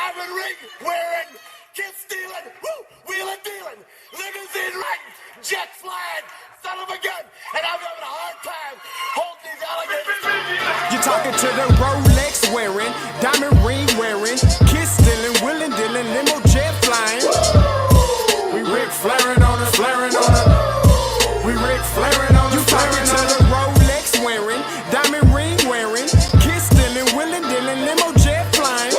diamond ring wearing, kiss stealing, wheeling dealing, limousine riding, jet flying, son of a gun, and I'm having a hard time holding these alligators. You're talking to the Rolex wearing, diamond ring wearing, kiss stealing, wheeling dealing, limo jet flying. We Ric Flairin' on it, flaring on it. We Ric Flairin' on it, flaring on it. Rolex wearing, diamond ring wearing, kiss stealing, wheeling dealing, limo jet flying.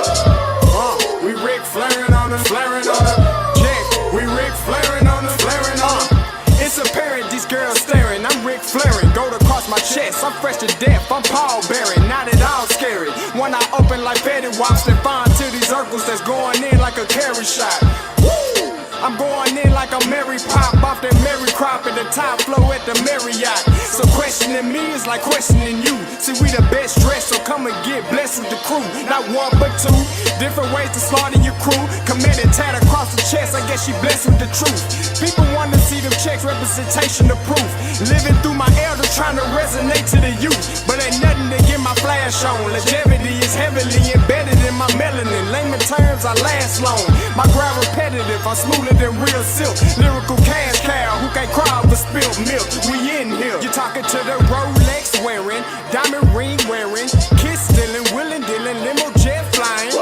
We Ric Flairin' on it, flaring on it. Check, we Ric Flairin' on it, flaring on it. It's apparent these girls staring. I'm Ric Flairin', gold across my chest. I'm fresh to death. I'm Paul Bearing, not at all scary. When I open like Betty Wops and find to these circles that's going in like a carry shot. Woo! I'm going in like a Mary Pop off that Mary Crop at the top flow at the Marriott. So questioning me is like questioning you. See, we the best dressed, so come and get blessed with the crew. Not one but two, different ways to slaughter your crew. Committed tat across the chest, I guess she blessed with the truth. People want to see them checks, representation of proof. Living through my elders trying to resonate to the youth. But ain't nothing to get my flash on. Longevity is heavily embedded in my melanin. Layman terms, I last long. My grind repetitive, I'm smoother than real silk. Lyrical cash cow who can't cry over spilled milk. We in here. You're talking to the Rolex wearing, diamond ring wearing, kiss stealing, wheeling dealing, limo jet flying.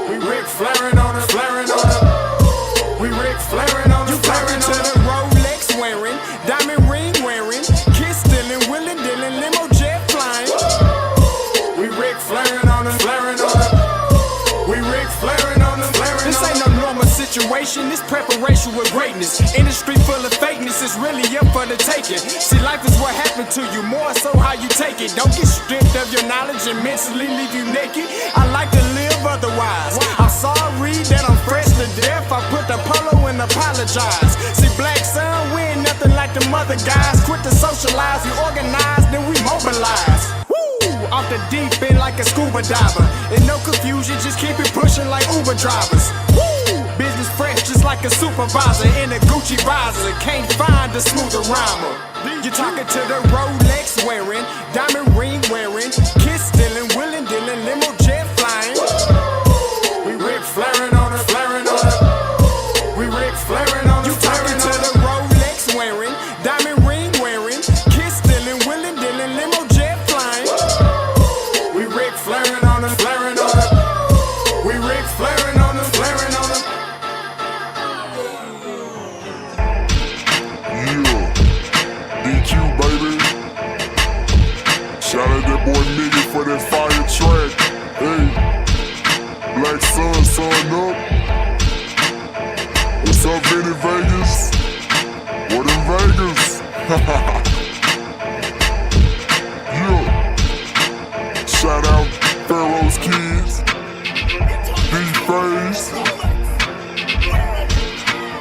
We Ric Flairin' on it, flaring on it. We Ric Flairin' on it, flaring on it. The Rolex wearing, diamond ring wearing, kiss stealing, wheeling dealing, limo jet flying. We Ric Flairin' on it, flaring on it. We Ric Flairin' on it, flaring on it. This ain't no normal situation, this preparation with greatness. Industry full of fakeness is really up for the taking. See, life is what happened to you, more so how you take it. Don't get stripped of your knowledge and mentally leave you naked. I like to live otherwise. I'm sorry that I'm fresh to death. I put the polo and apologize. See, black son, we ain't nothing like them other guys. Quit to socialize, we organize, then we mobilize. Off the deep end like a scuba diver. And no confusion, just keep it pushing like Uber drivers. Woo! Business fresh just like a supervisor in a Gucci visor. Can't find a smoother rhymer. You're talking to the Rolex wearing, diamond ring wearing, kiss stealing, wheeling dealing, limo jet flying. We Ric Flairin' on it, flaring on it. We Ric Flairin' on it. You talking to the Rolex wearing, diamond ring wearing, kiss stealing, wheeling dealing, limo jet flying. We Ric Flairin' on it, flaring on it. We Ric Flairin' on it, flaring on it. Yeah, DQ baby. Shout out that boy Nigga for that fire track. Hey, Black Sun, sun up. What's up, Vinny Vegas? What in Vegas? Yeah. Shout out Pharaoh's Kids, D-Phase,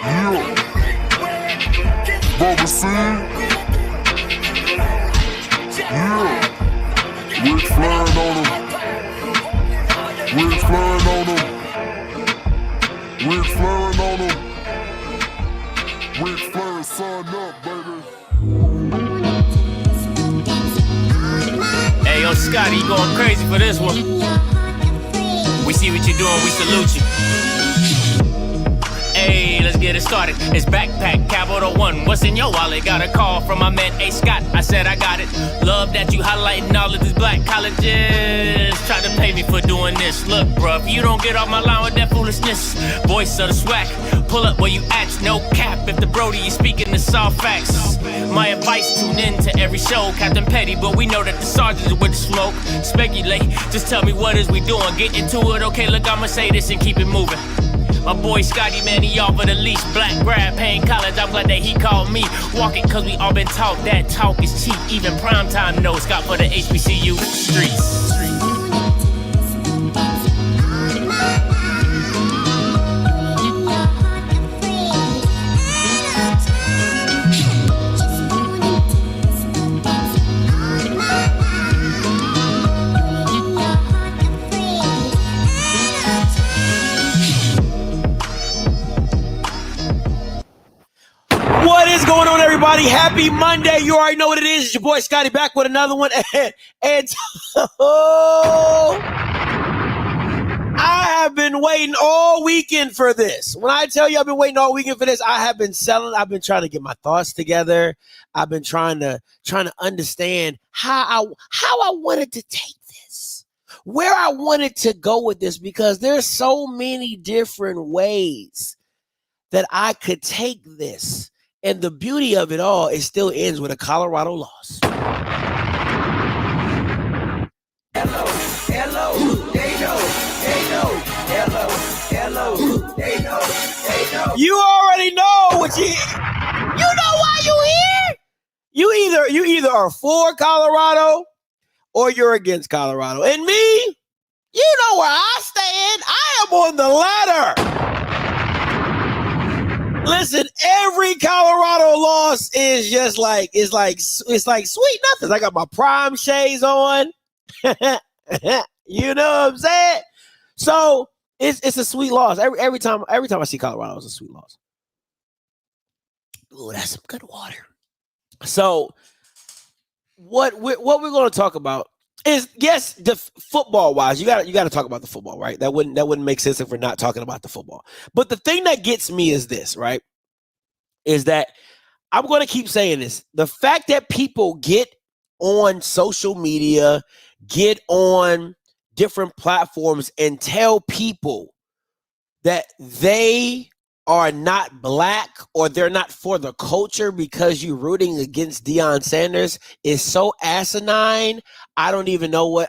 yeah, Bubba C, yeah, Ric Flairin' on them, Ric Flairin' on them, Ric Flairin' on them, Ric Flairin' son up, baby. Hey, yo, Scotty, you going crazy for this one. We see what you're doing, we salute you. Hey, let's get it started. It's Backpack, Capital One. What's in your wallet? Got a call from my man, A. Scott. I said I got it. Love that you highlighting all of these black colleges. Try to pay me for doing this. Look, bruh, if you don't get off my line with that foolishness, voice of the swag, pull up where you at, no cap. If the Brody is speaking the soft facts, my advice, tune in to every show. Captain Petty, but we know that the sergeant is with the smoke. Speculate, just tell me what is we doing. Get into it, okay, look, I'ma say this and keep it moving. My boy Scotty, man, he offered the leash. Black grad, paying college, I'm glad that he called me. Walking, cause we all been taught that talk is cheap. Even primetime knows Scott for the HBCU streets. What is going on, everybody? Happy Monday. You already know what it is. It's your boy Scotty back with another one. And I have been waiting all weekend for this. When I tell you I've been waiting all weekend for this, I have been selling. I've been trying to get my thoughts together. I've been trying to understand how I wanted to take this, where I wanted to go with this, because there's so many different ways that I could take this. And the beauty of it all, it still ends with a Colorado loss. You already know what you know why you here. You either are for Colorado or you're against Colorado. And me, you know where I stand. I am on the ladder. Listen, every Colorado loss is just like it's like sweet nothing. I got my prime shades on. You know what I'm saying? So it's a sweet loss. Every time I see Colorado, it's a sweet loss. Ooh, that's some good water. So what we're going to talk about is, yes, the football wise, you got to talk about the football, right? That wouldn't make sense if we're not talking about the football. But the thing that gets me is this, right? Is that I'm going to keep saying this. The fact that people get on social media, get on different platforms and tell people that they are not black or they're not for the culture because you're rooting against Deion Sanders is so asinine. I don't even know how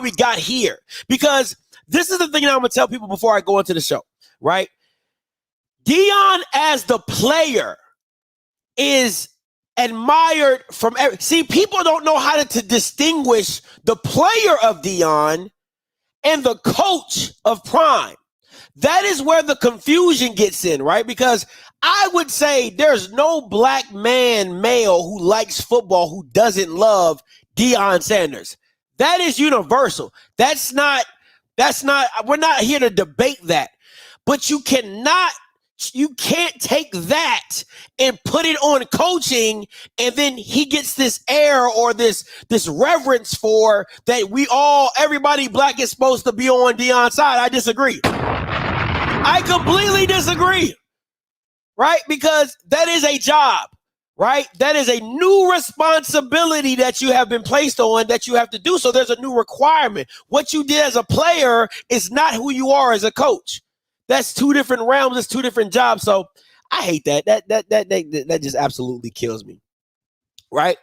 we got here, because this is the thing that I'm going to tell people before I go into the show, right? Deion as the player is admired from see, people don't know how to distinguish the player of Deion and the coach of Prime. That is where the confusion gets in, right? Because I would say there's no black male who likes football who doesn't love Deion Sanders. That is universal. That's not, we're not here to debate that. But you can't take that and put it on coaching, and then he gets this air or this reverence for that everybody black is supposed to be on Deion's side. I disagree. I completely disagree, right? Because that is a job, right? That is a new responsibility that you have been placed on that you have to do. So there's a new requirement. What you did as a player is not who you are as a coach. That's two different realms. It's two different jobs. So I hate that. That just absolutely kills me, right?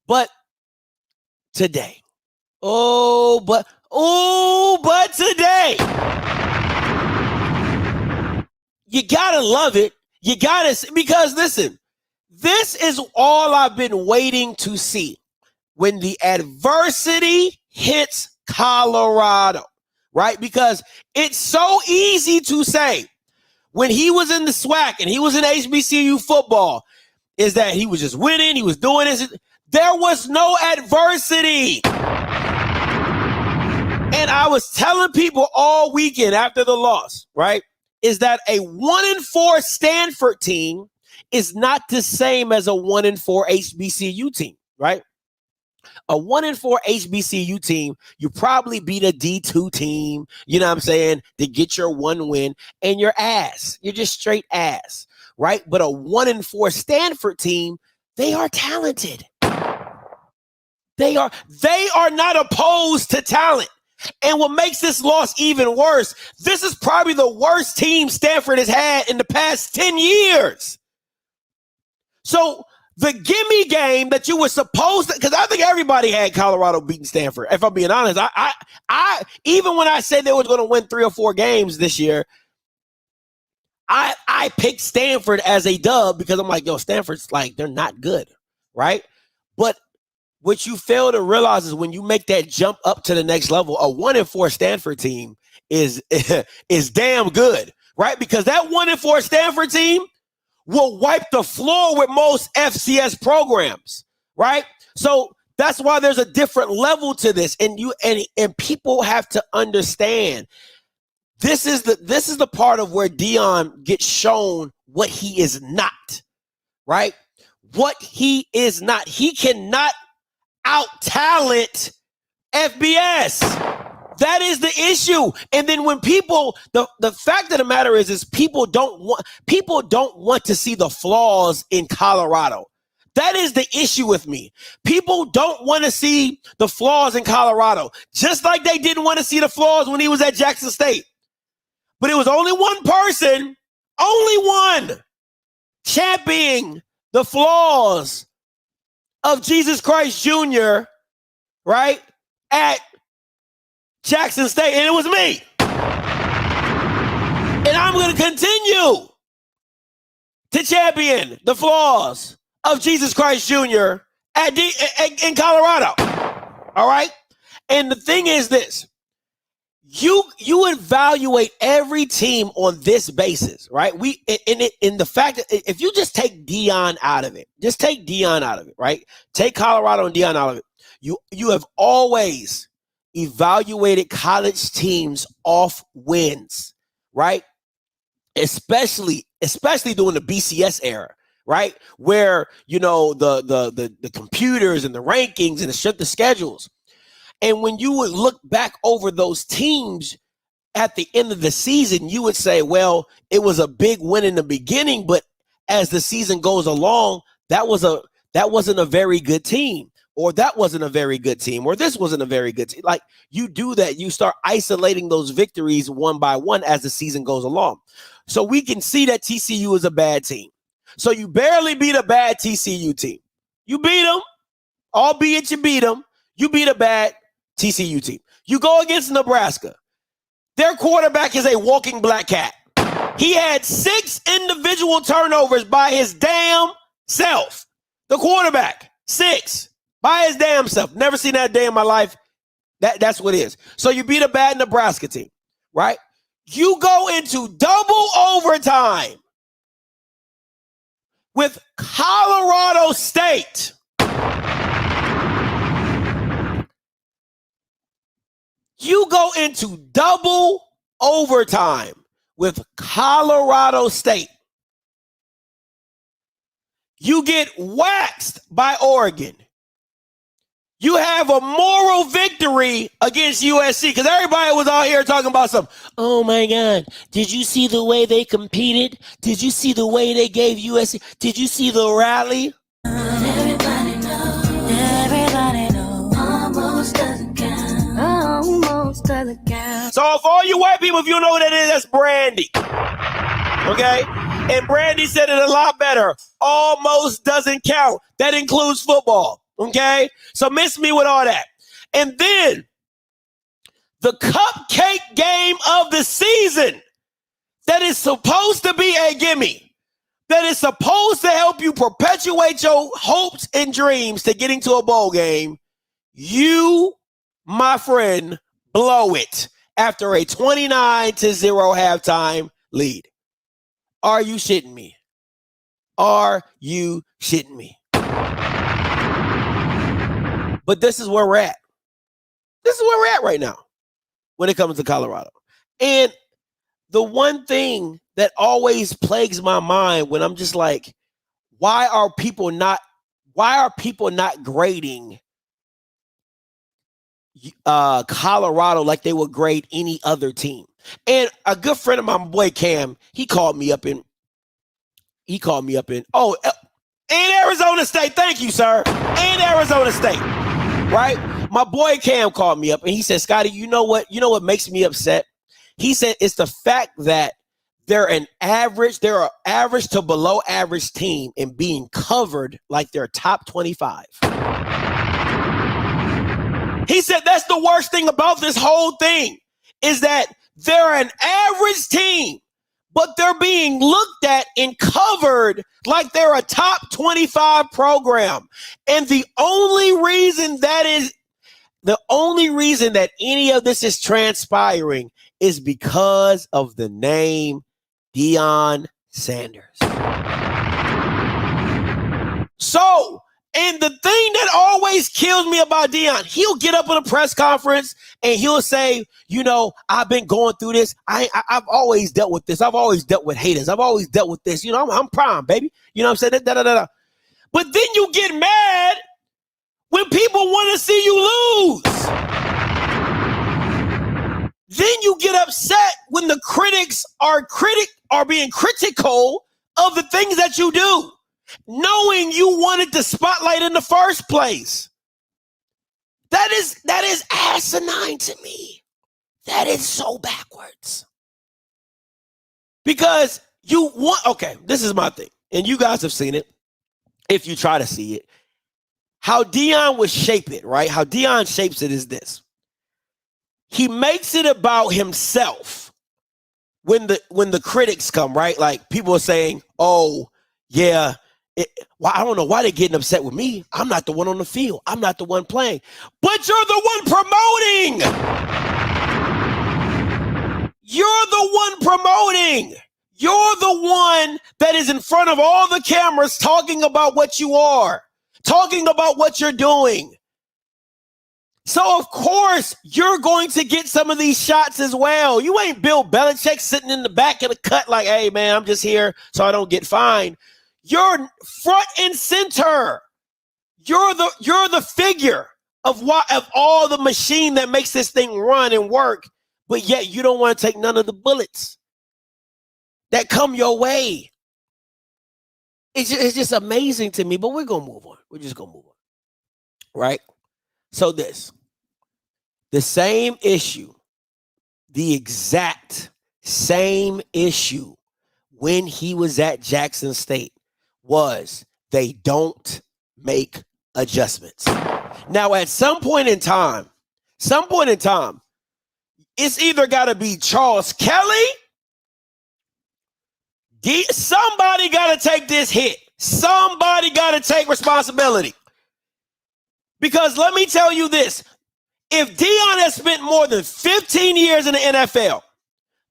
But today, but today, you gotta love it. Because listen, this is all I've been waiting to see when the adversity hits Colorado. Right? Because it's so easy to say when he was in the SWAC and he was in HBCU football is that he was just winning. He was doing this. There was no adversity. And I was telling people all weekend after the loss, right, is that a 1-4 Stanford team is not the same as a 1-4 HBCU team, right? A 1-4 HBCU team, you probably beat a D2 team, you know what I'm saying, to get your one win, and you're ass. You're just straight ass, right? But a 1-4 Stanford team, they are talented. They are not opposed to talent. And what makes this loss even worse, this is probably the worst team Stanford has had in the past 10 years. So the gimme game that you were supposed to, because I think everybody had Colorado beating Stanford. If I'm being honest, I even when I said they was going to win 3 or 4 games this year, I picked Stanford as a dub because I'm like, yo, Stanford's like, they're not good, right? But what you fail to realize is when you make that jump up to the next level, a 1-4 Stanford team is damn good, right? Because that 1-4 Stanford team will wipe the floor with most FCS programs, right? So that's why there's a different level to this, and people have to understand this is the part of where Deion gets shown what he is not, right? What he is not. He cannot out talent FBS. That is the issue. And then when people, the fact of the matter is people don't want to see the flaws in Colorado. That is the issue with me. People don't want to see the flaws in Colorado, just like they didn't want to see the flaws when he was at Jackson State. But it was only one person, only one, championing the flaws of Jesus Christ Jr., right, at Jackson State, and it was me. And I'm going to continue to champion the flaws of Jesus Christ Jr. in Colorado. All right? And the thing is this. You evaluate every team on this basis, right? In the fact that if you just take Deion out of it, right? Take Colorado and Deion out of it. You have always evaluated college teams off wins, right? Especially during the BCS era, right? Where, the computers and the rankings and the schedules. And when you would look back over those teams at the end of the season, you would say, well, it was a big win in the beginning, but as the season goes along, that wasn't a very good team, or that wasn't a very good team, or this wasn't a very good team. Like, you do that, you start isolating those victories one by one as the season goes along. So we can see that TCU is a bad team. So you barely beat a bad TCU team. You beat them, albeit you beat them. You beat a bad TCU team. You go against Nebraska. Their quarterback is a walking black cat. He had 6 individual turnovers by his damn self. The quarterback, 6 by his damn self. Never seen that day in my life. That's what it is. So you beat a bad Nebraska team, right? You go into double overtime with Colorado State. You go into double overtime with Colorado State. You get waxed by Oregon. You have a moral victory against USC, because everybody was out here talking about something. Oh my God, did you see the way they competed? Did you see the way they gave USC? Did you see the rally? Everybody knows, almost doesn't count. Almost doesn't count. So for all you white people, if you know what that is, that's Brandy. Okay? And Brandy said it a lot better. Almost doesn't count. That includes football. Okay? So miss me with all that. And then the cupcake game of the season that is supposed to be a gimme, that is supposed to help you perpetuate your hopes and dreams to getting to a bowl game, you, my friend, blow it after a 29-0 halftime lead. Are you shitting me? Are you shitting me? But this is where we're at. This is where we're at right now when it comes to Colorado. And the one thing that always plagues my mind when I'm just like, why are people not grading Colorado like they would grade any other team? And a good friend of my boy Cam, he called me up in Arizona State. Thank you, sir. And Arizona State. Right? My boy Cam called me up and he said, Scotty, you know what makes me upset? He said it's the fact that they're an average to below average team and being covered like they're top 25. He said that's the worst thing about this whole thing is that they're an average team, but they're being looked at and covered like they're a top 25 program. And the only reason that any of this is transpiring is because of the name Deion Sanders. So, and the thing that always kills me about Deion, he'll get up in a press conference and he'll say, I've been going through this. I've always dealt with this. I've always dealt with haters. I've always dealt with this. I'm prime, baby. You know what I'm saying? But then you get mad when people want to see you lose. you get upset when the critics are being critical of the things that you do, knowing you wanted the spotlight in the first place. That is asinine to me. That is so backwards. Because you want, okay, this is my thing, and you guys have seen it, if you try to see it. How Deion would shape it, right? How Deion shapes it is this. He makes it about himself when the critics come, right? Like people are saying, oh, yeah, well, I don't know why they're getting upset with me. I'm not the one on the field. I'm not the one playing. But you're the one promoting. You're the one promoting. You're the one that is in front of all the cameras talking about what you are, talking about what you're doing. So, of course, you're going to get some of these shots as well. You ain't Bill Belichick sitting in the back of the cut like, hey, man, I'm just here so I don't get fined. You're front and center. You're the figure of all the machine that makes this thing run and work, but yet you don't want to take none of the bullets that come your way. It's just amazing to me, but we're going to move on. We're just going to move on, right? So the same issue, the exact same issue when he was at Jackson State was they don't make adjustments. Now, at some point in time, it's either got to be Charles Kelly. Somebody got to take this hit. Somebody got to take responsibility. Because let me tell you this. If Deion has spent more than 15 years in the NFL,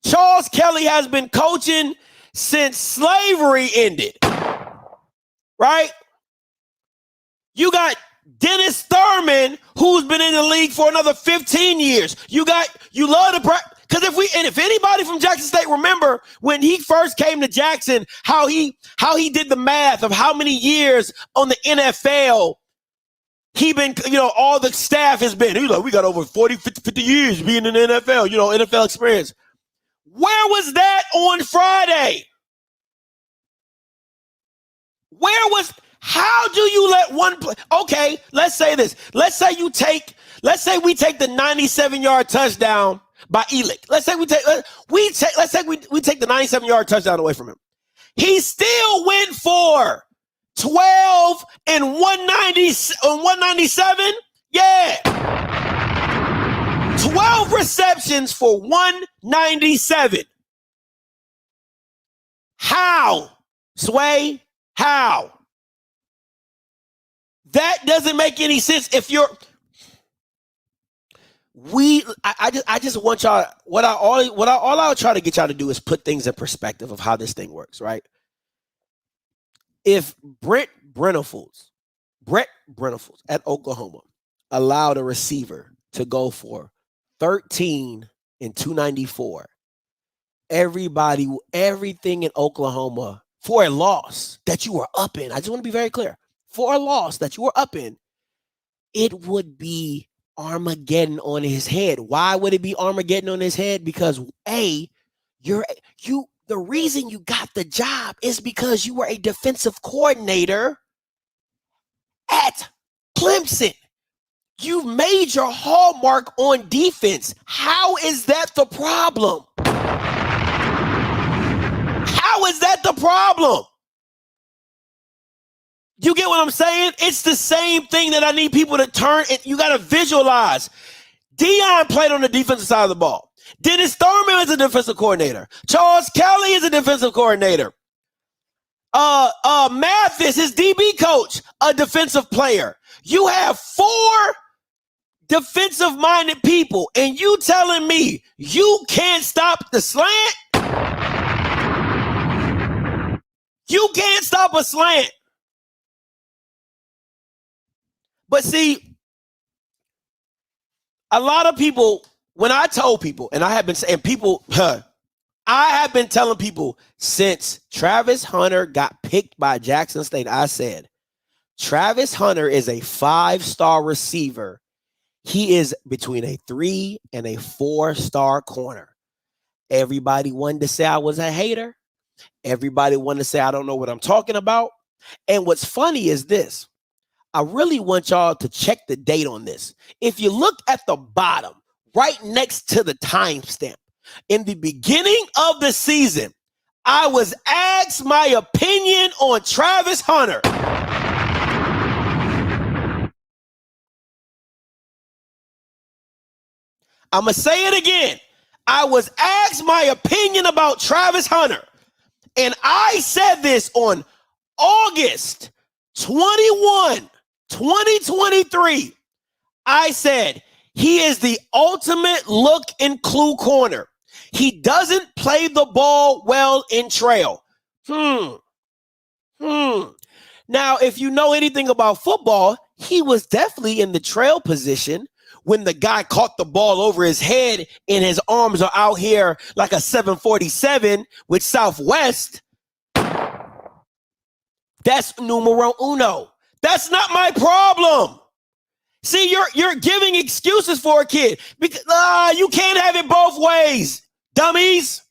Charles Kelly has been coaching since slavery ended. Right? You got Dennis Thurman, who's been in the league for another 15 years. You love the because if anybody from Jackson State remember when he first came to Jackson, how he did the math of how many years on the NFL he been, all the staff has been. He's like, we got over 40, 50 years being in the NFL, NFL experience. Where was that on Friday? How do you let one play? Okay, let's say this. Let's say we take the 97-yard touchdown by Elick. Let's say we take the 97-yard touchdown away from him. He still went for 12 and 197. Yeah. 12 receptions for 197. How? Sway? How? That doesn't make any sense. If you're, I just want y'all. All I'll try to get y'all to do is put things in perspective of how this thing works, right? If Brett Brennifolds at Oklahoma allowed a receiver to go for 13 and 294, everything in Oklahoma for a loss that you were up in. I just want to be very clear. For a loss that you were up in, it would be Armageddon on his head. Why would it be Armageddon on his head? Because the reason you got the job is because you were a defensive coordinator at Clemson. You've made your hallmark on defense. How is that the problem? How is that the problem? You get what I'm saying? It's the same thing that I need people to turn. You got to visualize. Deion played on the defensive side of the ball. Dennis Thurman is a defensive coordinator. Charles Kelly is a defensive coordinator. Mathis, his DB coach, a defensive player. You have 4 defensive-minded people, and you telling me you can't stop the slant? You can't stop a slant. But see, a lot of people, when I told people, and I have been saying I have been telling people since Travis Hunter got picked by Jackson State, I said, Travis Hunter is a 5-star receiver. He is between a 3 and a 4-star corner. Everybody wanted to say I was a hater. Everybody wanted to say I don't know what I'm talking about. And what's funny is this. I really want y'all to check the date on this. If you look at the bottom, right next to the timestamp, in the beginning of the season, I was asked my opinion on Travis Hunter. I'm going to say it again. I was asked my opinion about Travis Hunter. And I said this on August 21, 2023. I said, he is the ultimate look and clue corner. He doesn't play the ball well in trail. Now, if you know anything about football, he was definitely in the trail position when the guy caught the ball over his head and his arms are out here like a 747 with Southwest. That's numero uno. That's not my problem. See, you're giving excuses for a kid because you can't have it both ways, dummies.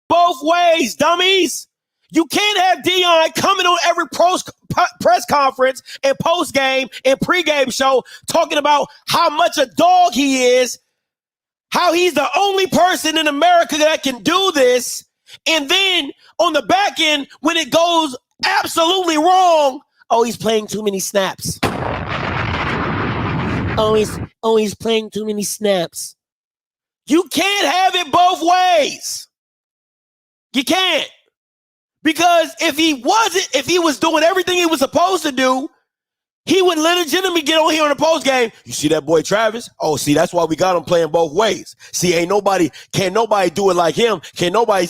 Both ways, dummies. You can't have Dion coming on every press conference and post game and pregame show talking about how much a dog he is, how he's the only person in America that can do this. And then on the back end, when it goes absolutely wrong, oh, he's playing too many snaps. He's playing too many snaps. You can't have it both ways. You can't. Because if he was doing everything he was supposed to do, he would legitimately get on here on the post game. You see that boy Travis? Oh, see, that's why we got him playing both ways. See, can't nobody do it like him. Nobody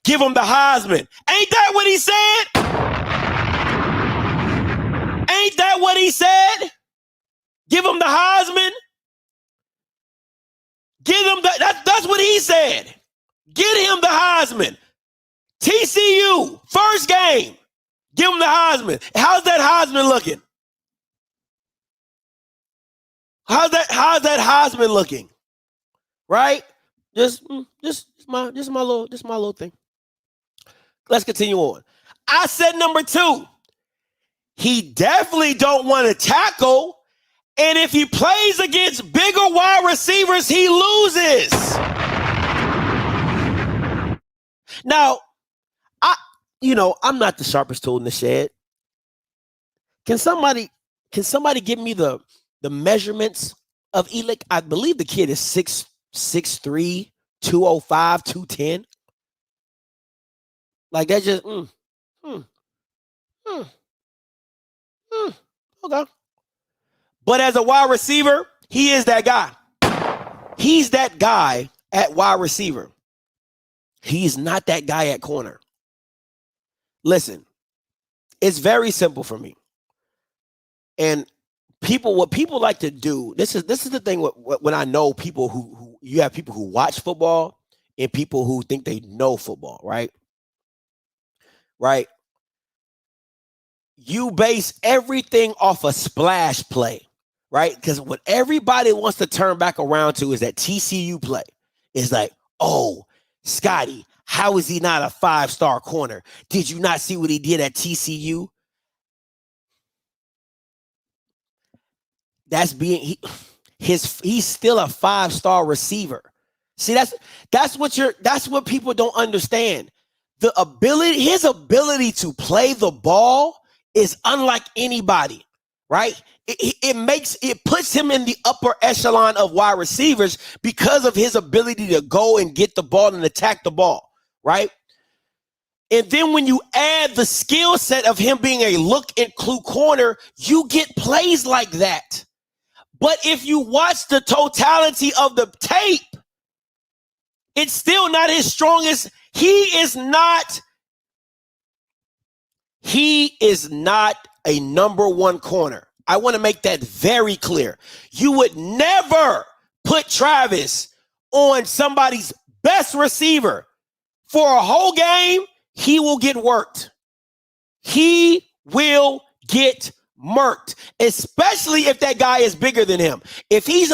give him the Heisman. Ain't that what he said? Ain't that what he said? Give him the Heisman. Give him that's what he said. Get him the Heisman. TCU, first game. Give him the Heisman. How's that Heisman looking? How's that Heisman looking? Right? Just my little thing. Let's continue on. I said number 2. He definitely don't want to tackle. And if he plays against bigger wide receivers, he loses. Now, I'm not the sharpest tool in the shed. Can somebody give me the measurements of Elick? I believe the kid is 6'3", 205, 210. Like that just okay. But as a wide receiver, he is that guy. He's that guy at wide receiver. He's not that guy at corner. Listen, it's very simple for me. And what people like to do, this is the thing when I know people who you have people who watch football and people who think they know football, right? Right? You base everything off a splash play, right? Because what everybody wants to turn back around to is that TCU play. It's like, oh, Scotty, how is he not a 5-star corner? Did you not see what he did at TCU? He's still a 5-star receiver. See, that's what people don't understand. His ability to play the ball is unlike anybody, right? It puts him in the upper echelon of wide receivers because of his ability to go and get the ball and attack the ball, right? And then when you add the skill set of him being a look and clue corner, you get plays like that. But if you watch the totality of the tape, it's still not his strongest. He is not a number 1 corner. I want to make that very clear. You would never put Travis on somebody's best receiver for a whole game. He will get worked. he will get murked, especially if that guy is bigger than him. If he's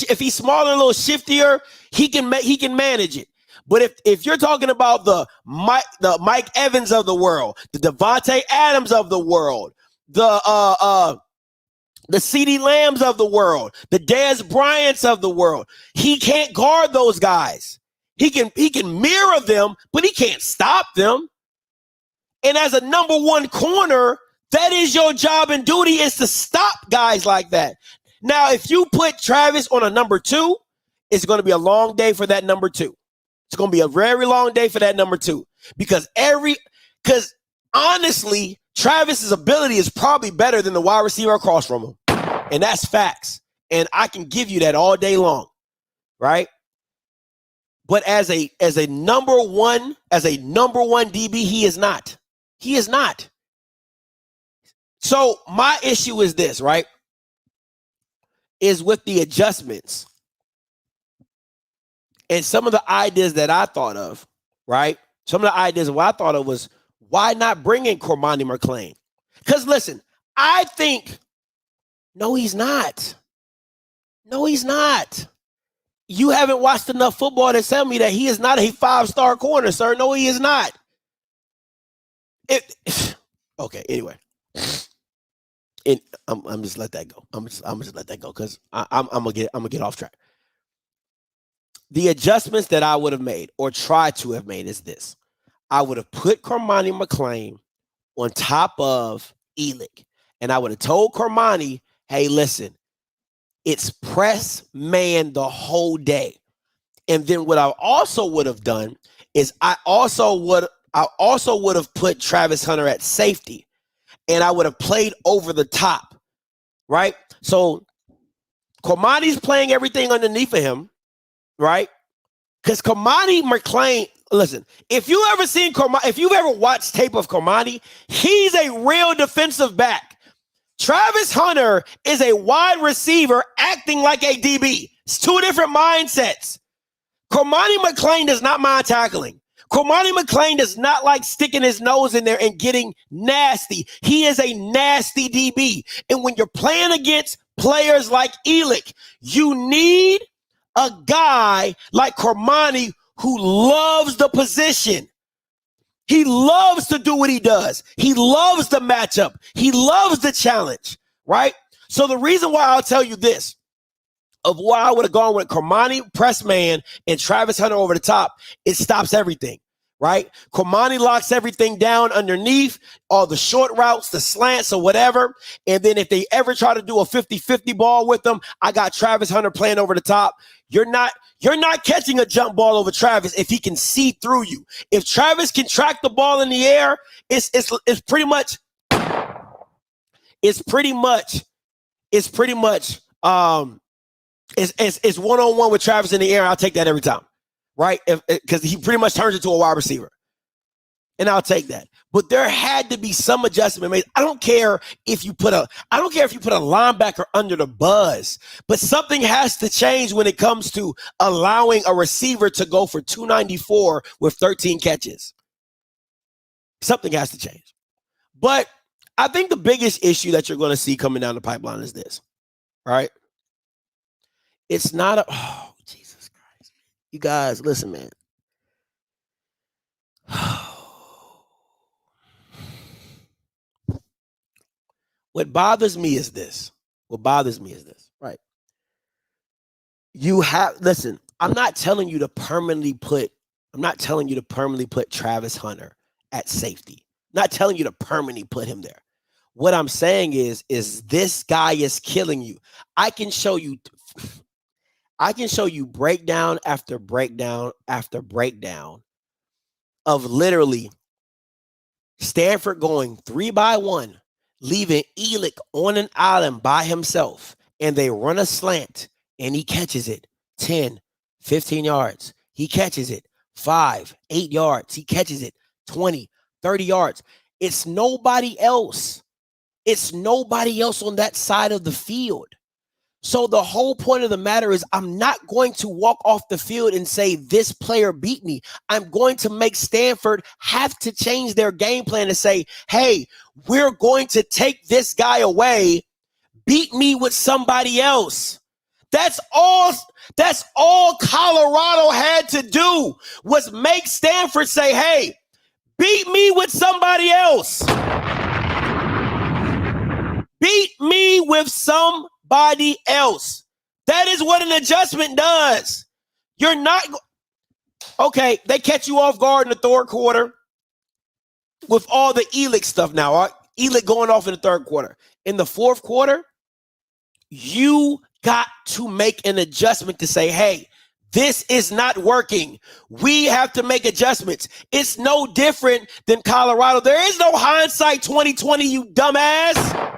if he's smaller, a little shiftier, he can manage it. But if you're talking about the Mike Evans of the world, the Devontae Adams of the world, the CeeDee Lambs of the world, the Dez Bryants of the world, he can't guard those guys. He can mirror them, but he can't stop them. And as a number one corner, that is your job and duty, is to stop guys like that. Now, if you put Travis on a number 2, it's going to be a long day for that number 2. It's going to be a very long day for that number 2 because honestly, Travis's ability is probably better than the wide receiver across from him. And that's facts. And I can give you that all day long. Right? But as a number one DB, he is not. He is not. So my issue is this, right? Is with the adjustments. And some of the ideas that I thought of, right? Some of the ideas of what I thought of was, why not bring in Cormani McClain? Because listen, I think, no, he's not. No, he's not. You haven't watched enough football to tell me that he is not a 5-star corner, sir. No, he is not. Okay, anyway. And I'm just let that go. I'm just let that go because I'm gonna get off track. The adjustments that I would have made or tried to have made is this. I would have put Cormani McClain on top of Elick. And I would have told Cormani, hey, listen, it's press man the whole day. And then what I also would have done is I also would have put Travis Hunter at safety. And I would have played over the top. Right? So Cormani's playing everything underneath of him. Right? Because Cormani McClain, listen, if you've ever watched tape of Cormani, he's a real defensive back. Travis Hunter is a wide receiver acting like a DB. It's two different mindsets. Cormani McClain does not mind tackling. Cormani McClain does not like sticking his nose in there and getting nasty. He is a nasty DB. And when you're playing against players like Elick, you need a guy like Cormani who loves the position. He loves to do what he does. He loves the matchup. He loves the challenge, right? So the reason why I'll tell you this, of why I would have gone with Cormani press man and Travis Hunter over the top, it stops everything, right? Cormani locks everything down underneath, all the short routes, the slants or whatever. And then if they ever try to do a 50-50 ball with them, I got Travis Hunter playing over the top. You're not catching a jump ball over Travis if he can see through you. If Travis can track the ball in the air, it's pretty much it's one-on-one with Travis in the air. I'll take that every time, right? Because he pretty much turns into a wide receiver, and I'll take that. But there had to be some adjustment made. I don't care if you put a linebacker under the buzz, but something has to change when it comes to allowing a receiver to go for 294 with 13 catches. Something has to change. But I think the biggest issue that you're going to see coming down the pipeline is this, right? It's not oh, Jesus Christ. You guys, listen, man. What bothers me is this, right? Listen, I'm not telling you to permanently put Travis Hunter at safety. I'm not telling you to permanently put him there. What I'm saying is this guy is killing you. I can show you breakdown after breakdown after breakdown of literally Stanford going 3-by-1, leaving Elick on an island by himself, and they run a slant, and he catches it 10, 15 yards. He catches it 5, 8 yards. He catches it 20, 30 yards. It's nobody else. It's nobody else on that side of the field. So the whole point of the matter is I'm not going to walk off the field and say this player beat me. I'm going to make Stanford have to change their game plan and say, hey, we're going to take this guy away. Beat me with somebody else. That's all Colorado had to do was make Stanford say, hey, beat me with somebody else. Beat me with somebody else. That is what an adjustment does. You're not okay. They catch you off guard in the third quarter with all the Elick stuff now. Right? Elick going off in the third quarter. In the fourth quarter, you got to make an adjustment to say, hey, this is not working. We have to make adjustments. It's no different than Colorado. There is no hindsight 2020, you dumbass.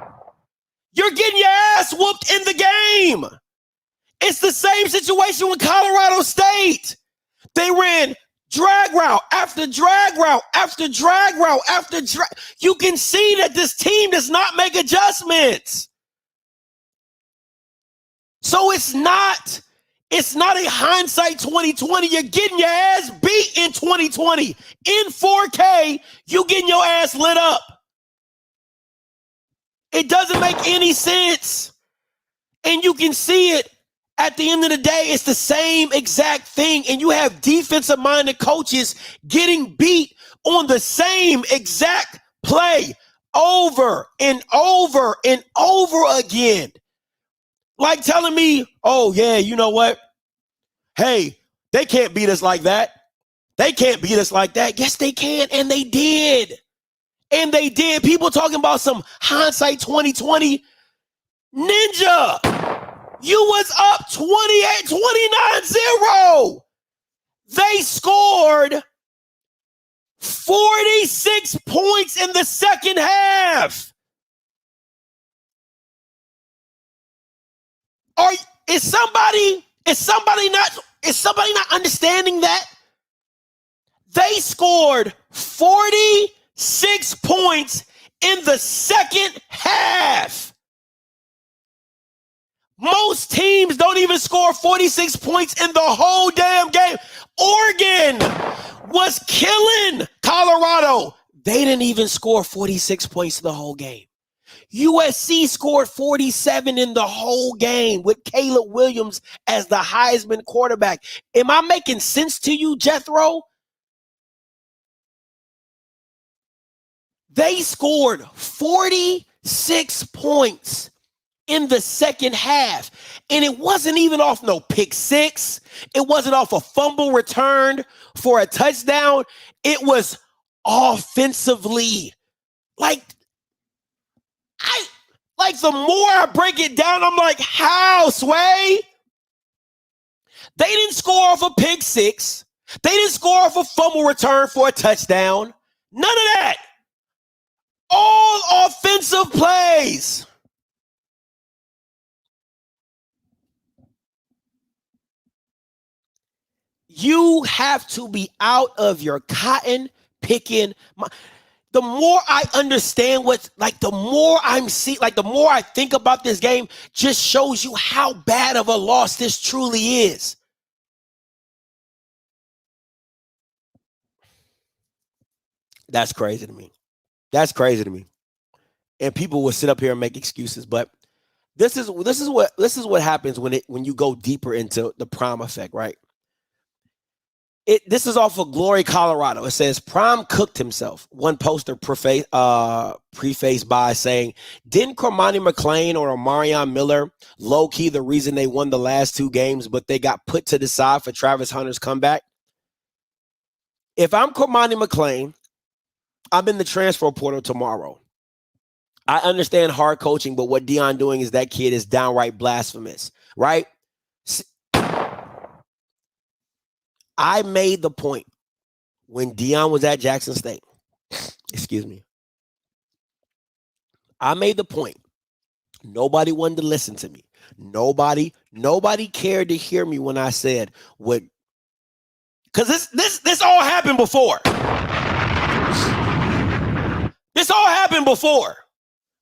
You're getting your ass whooped in the game. It's the same situation with Colorado State. They ran drag route after drag route after drag route after drag. You can see that this team does not make adjustments. So it's not a hindsight 2020. You're getting your ass beat in 2020. In 4K, you getting your ass lit up. It doesn't make any sense. And you can see it at the end of the day. It's the same exact thing. And you have defensive-minded coaches getting beat on the same exact play over and over and over again. Like telling me, oh, yeah, you know what? Hey, they can't beat us like that. They can't beat us like that. Yes, they can. And they did. And they did. People talking about some hindsight 2020. Ninja, you was up 29-0. They scored 46 points in the second half. Is somebody not understanding that? They scored 46 points in the second half. Most teams don't even score 46 points in the whole damn game. Oregon was killing Colorado. They didn't even score 46 points in the whole game. USC scored 47 in the whole game with Caleb Williams as the Heisman quarterback. Am I making sense to you, Jethro? They scored 46 points in the second half. And it wasn't even off no pick six. It wasn't off a fumble returned for a touchdown. It was offensively. The more I break it down, I'm like, how, Sway? They didn't score off a pick six. They didn't score off a fumble return for a touchdown. None of that. All offensive plays. You have to be out of your cotton picking. The more I understand the more I'm seeing, the more I think about this game, just shows you how bad of a loss this truly is. That's crazy to me. That's crazy to me. And people will sit up here and make excuses, but this is what happens when you go deeper into the Prime effect, right? This is off of Glory, Colorado. It says Prime cooked himself. One poster prefaced by saying, didn't Cormani McClain or Omarion Miller low-key the reason they won the last two games, but they got put to the side for Travis Hunter's comeback? If I'm Cormani McClain, I'm in the transfer portal tomorrow. I understand hard coaching, but what Deion doing is that kid is downright blasphemous, right? I made the point when Deion was at Jackson State. Excuse me. I made the point. Nobody wanted to listen to me. Nobody cared to hear me when I said what. Because this all happened before. This all happened before.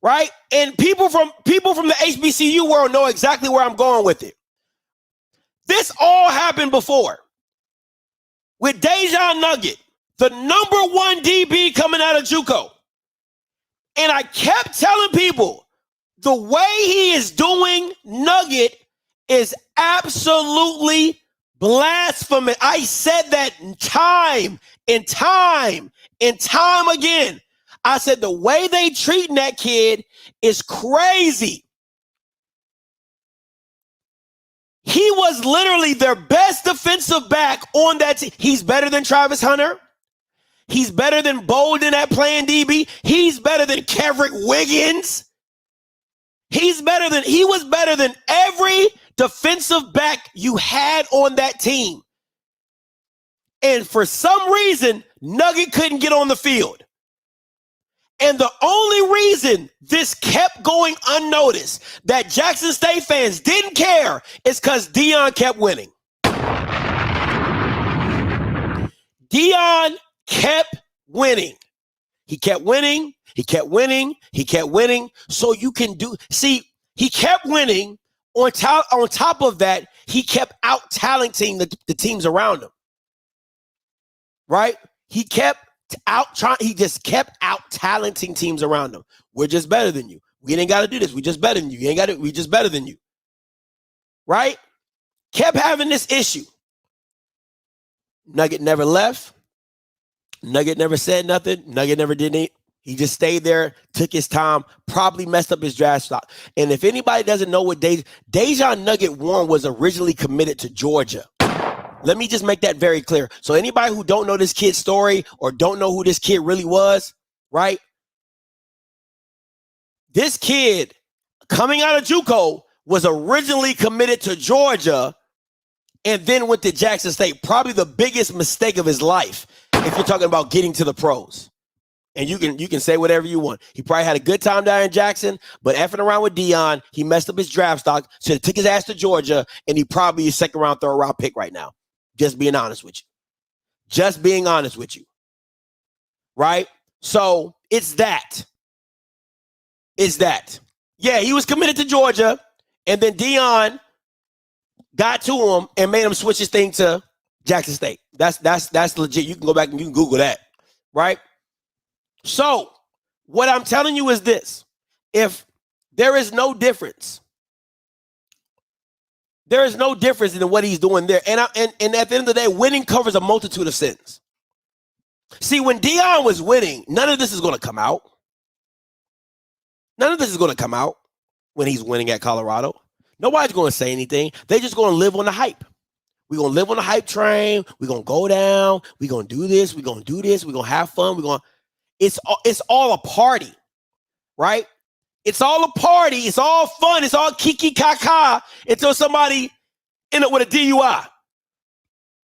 right? And people from the HBCU world know exactly where I'm going with it. This all happened before with Dejan Nugget, the number one DB coming out of JUCO. And I kept telling people the way he is doing Nugget is absolutely blasphemous. I said that time and time and time again. I said the way they treating that kid is crazy. He was literally their best defensive back on that team. Be's better than Travis Hunter. He's better than Bolden at playing DB. He's better than Kevrick Wiggins. He was better than every defensive back you had on that team. And for some reason, Nugget couldn't get on the field. And the only reason this kept going unnoticed, that Jackson State fans didn't care, is because Deion kept winning. Deion kept winning. He kept winning. He kept winning. He kept winning. So you can he kept winning. On top of that, he kept out-talenting the teams around him. Right? He just kept out-talenting teams around him. We're just better than you. We ain't got to do this. We just better than you. We just better than you. Right? Kept having this issue. Nugget never left. Nugget never said nothing. Nugget never did anything. He just stayed there, took his time, probably messed up his draft stock. And if anybody doesn't know what Dejan Nugget Warren was originally committed to Georgia. Let me just make that very clear. So anybody who don't know this kid's story or don't know who this kid really was, right? This kid coming out of JUCO was originally committed to Georgia and then went to Jackson State. Probably the biggest mistake of his life if you're talking about getting to the pros. And you can say whatever you want. He probably had a good time down in Jackson, but effing around with Deion, he messed up his draft stock, so he took his ass to Georgia, and he probably is second round, third round pick right now. Just being honest with you. Just being honest with you. Right? So it's that. It's that. Yeah, he was committed to Georgia, and then Deion got to him and made him switch his thing to Jackson State. That's legit. You can go back and you can Google that. Right? So what I'm telling you is this. If there is no difference, there is no difference in what he's doing there. And at the end of the day, winning covers a multitude of sins. See, when Deion was winning, none of this is going to come out. None of this is going to come out when he's winning at Colorado. Nobody's going to say anything. They're just going to live on the hype. We're going to live on the hype train. We're going to go down. We're going to do this. We're going to do this. We're going to have fun. It's all a party, right? It's all a party. It's all fun. It's all kiki kaka until somebody end up with a DUI.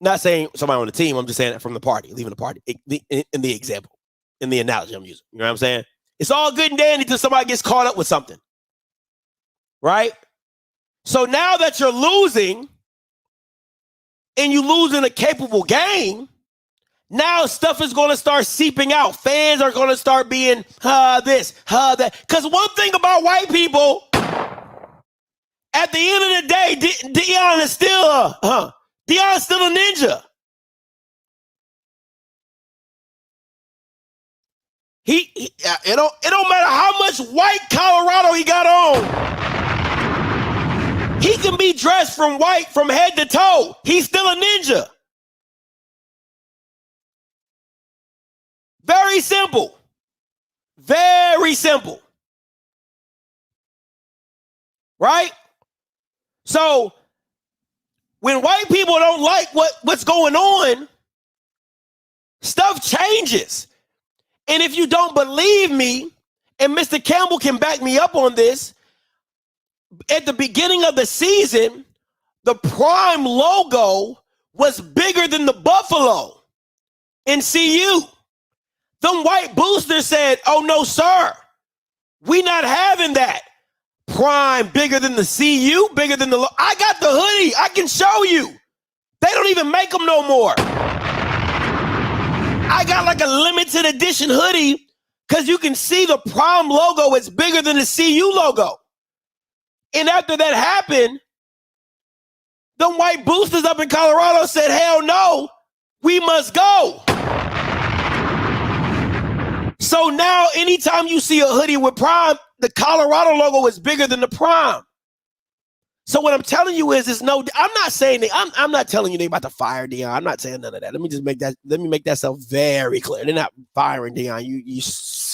Not saying somebody on the team. I'm just saying that from the party, leaving the party in the example, in the analogy I'm using. You know what I'm saying? It's all good and dandy until somebody gets caught up with something, right? So now that you're losing and you lose in a capable game, now stuff is going to start seeping out. Fans are going to start being, this, that. Because one thing about white people, at the end of the day, Deion is still a ninja. It don't matter how much white Colorado he got on. He can be dressed from white from head to toe. He's still a ninja. Very simple. Very simple. Right? So when white people don't like what's going on, stuff changes. And if you don't believe me, and Mr. Campbell can back me up on this, at the beginning of the season, the Prime logo was bigger than the Buffalo in CU. Them white boosters said, oh, no, sir. We not having that. Prime bigger than the CU, bigger than the... I got the hoodie. I can show you. They don't even make them no more. I got like a limited edition hoodie Because you can see the Prime logo is bigger than the CU logo. And after that happened, the white boosters up in Colorado said, hell no, we must go. So now anytime you see a hoodie with Prime, the Colorado logo is bigger than the Prime. So what I'm telling you is, I'm not saying I'm not telling you they about to fire Deion. I'm not saying none of that. Let me make that self very clear. They're not firing Deion. You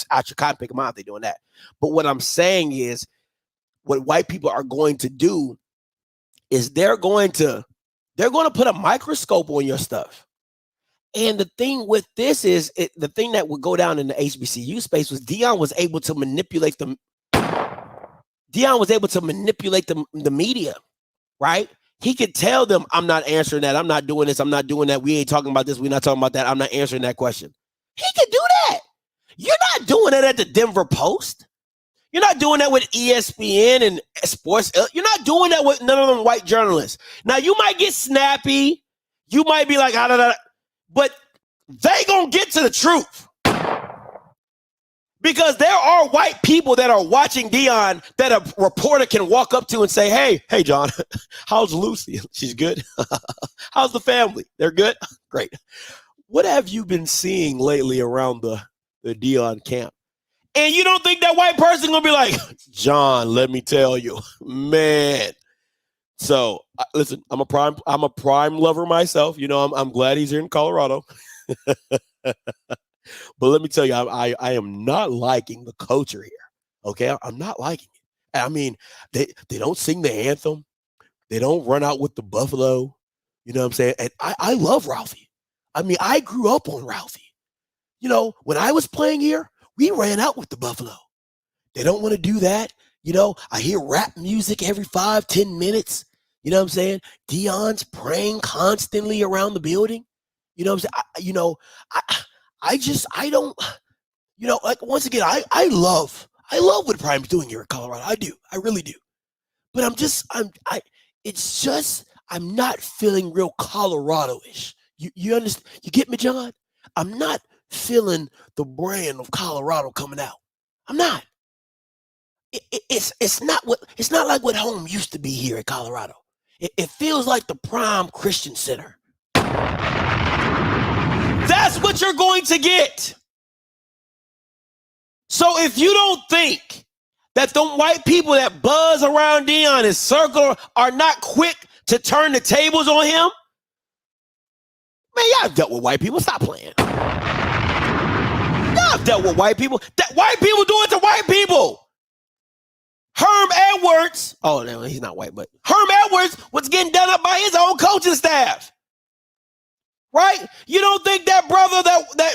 out your cotton pick them out, they're doing that. But what I'm saying is, what white people are going to do is they're going to put a microscope on your stuff. And the thing with this is, the thing that would go down in the HBCU space was Deion was able to manipulate the media, right? He could tell them, I'm not answering that. I'm not doing this. I'm not doing that. We ain't talking about this. We're not talking about that. I'm not answering that question. He could do that. You're not doing that at the Denver Post. You're not doing that with ESPN and Sports. You're not doing that with none of them white journalists. Now, you might get snappy. You might be like, but they gonna get to the truth. Because there are white people that are watching Deion that a reporter can walk up to and say, hey, John, how's Lucy? She's good. How's the family? They're good? Great. What have you been seeing lately around the Deion camp? And you don't think that white person gonna be like, John, let me tell you, man. So listen, I'm a prime lover myself. You know, I'm glad he's here in Colorado. But let me tell you, I am not liking the culture here. Okay, I'm not liking it. I mean, they don't sing the anthem. They don't run out with the buffalo. You know what I'm saying? And I love Ralphie. I mean, I grew up on Ralphie. You know, when I was playing here, we ran out with the buffalo. They don't want to do that. You know, I hear rap music every 5-10 minutes. You know what I'm saying? Deion's praying constantly around the building. You know what I'm saying? I don't, you know, like, once again, I love what Prime's doing here in Colorado. I do. I really do. But I'm not feeling real Colorado-ish. You understand? You get me, John? I'm not feeling the brand of Colorado coming out. I'm not. It's not like what home used to be here in Colorado. It feels like the Prime Christian Center. That's what you're going to get. So if you don't think that the white people that buzz around Deion and circle are not quick to turn the tables on him, man, y'all dealt with white people. Stop playing. Y'all dealt with white people. That white people do it to white people. Herm Edwards, oh no, he's not white, but Herm Edwards was getting done up by his own coaching staff. Right? You don't think that brother,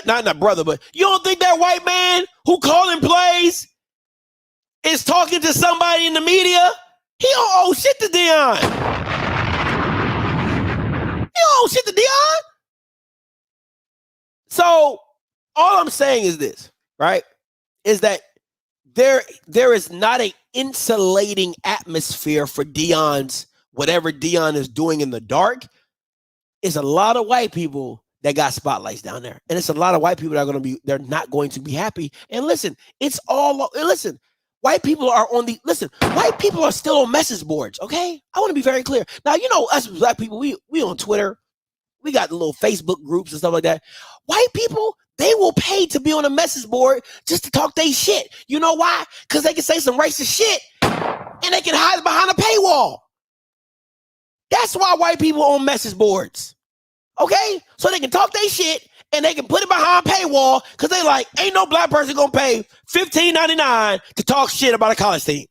not brother, but you don't think that white man who calling plays is talking to somebody in the media? He don't owe shit to Deion. He don't owe shit to Deion. So all I'm saying is this, right? Is that there is not an insulating atmosphere for Deion's, whatever Deion is doing in the dark. It's a lot of white people that got spotlights down there. And it's a lot of white people that are they're not going to be happy. And listen, white people are white people are still on message boards, okay? I want to be very clear. Now, you know, us black people, we on Twitter. We got little Facebook groups and stuff like that. White people, they will pay to be on a message board just to talk their shit. You know why? Because they can say some racist shit and they can hide behind a paywall. That's why white people own message boards. Okay? So they can talk their shit and they can put it behind a paywall because they like, ain't no black person gonna pay $15.99 to talk shit about a college team.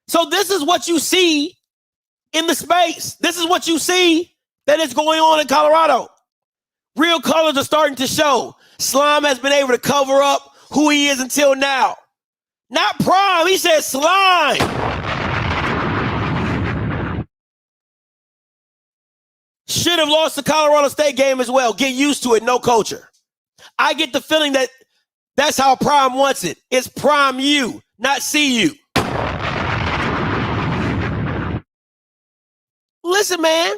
So this is what you see in the space. This is what you see that is going on in Colorado. Real colors are starting to show. Slime has been able to cover up who he is until now. Not Prime, he said Slime. Should have lost the Colorado State game as well. Get used to it, no culture. I get the feeling that that's how Prime wants it. It's Prime U, not CU. Listen, man,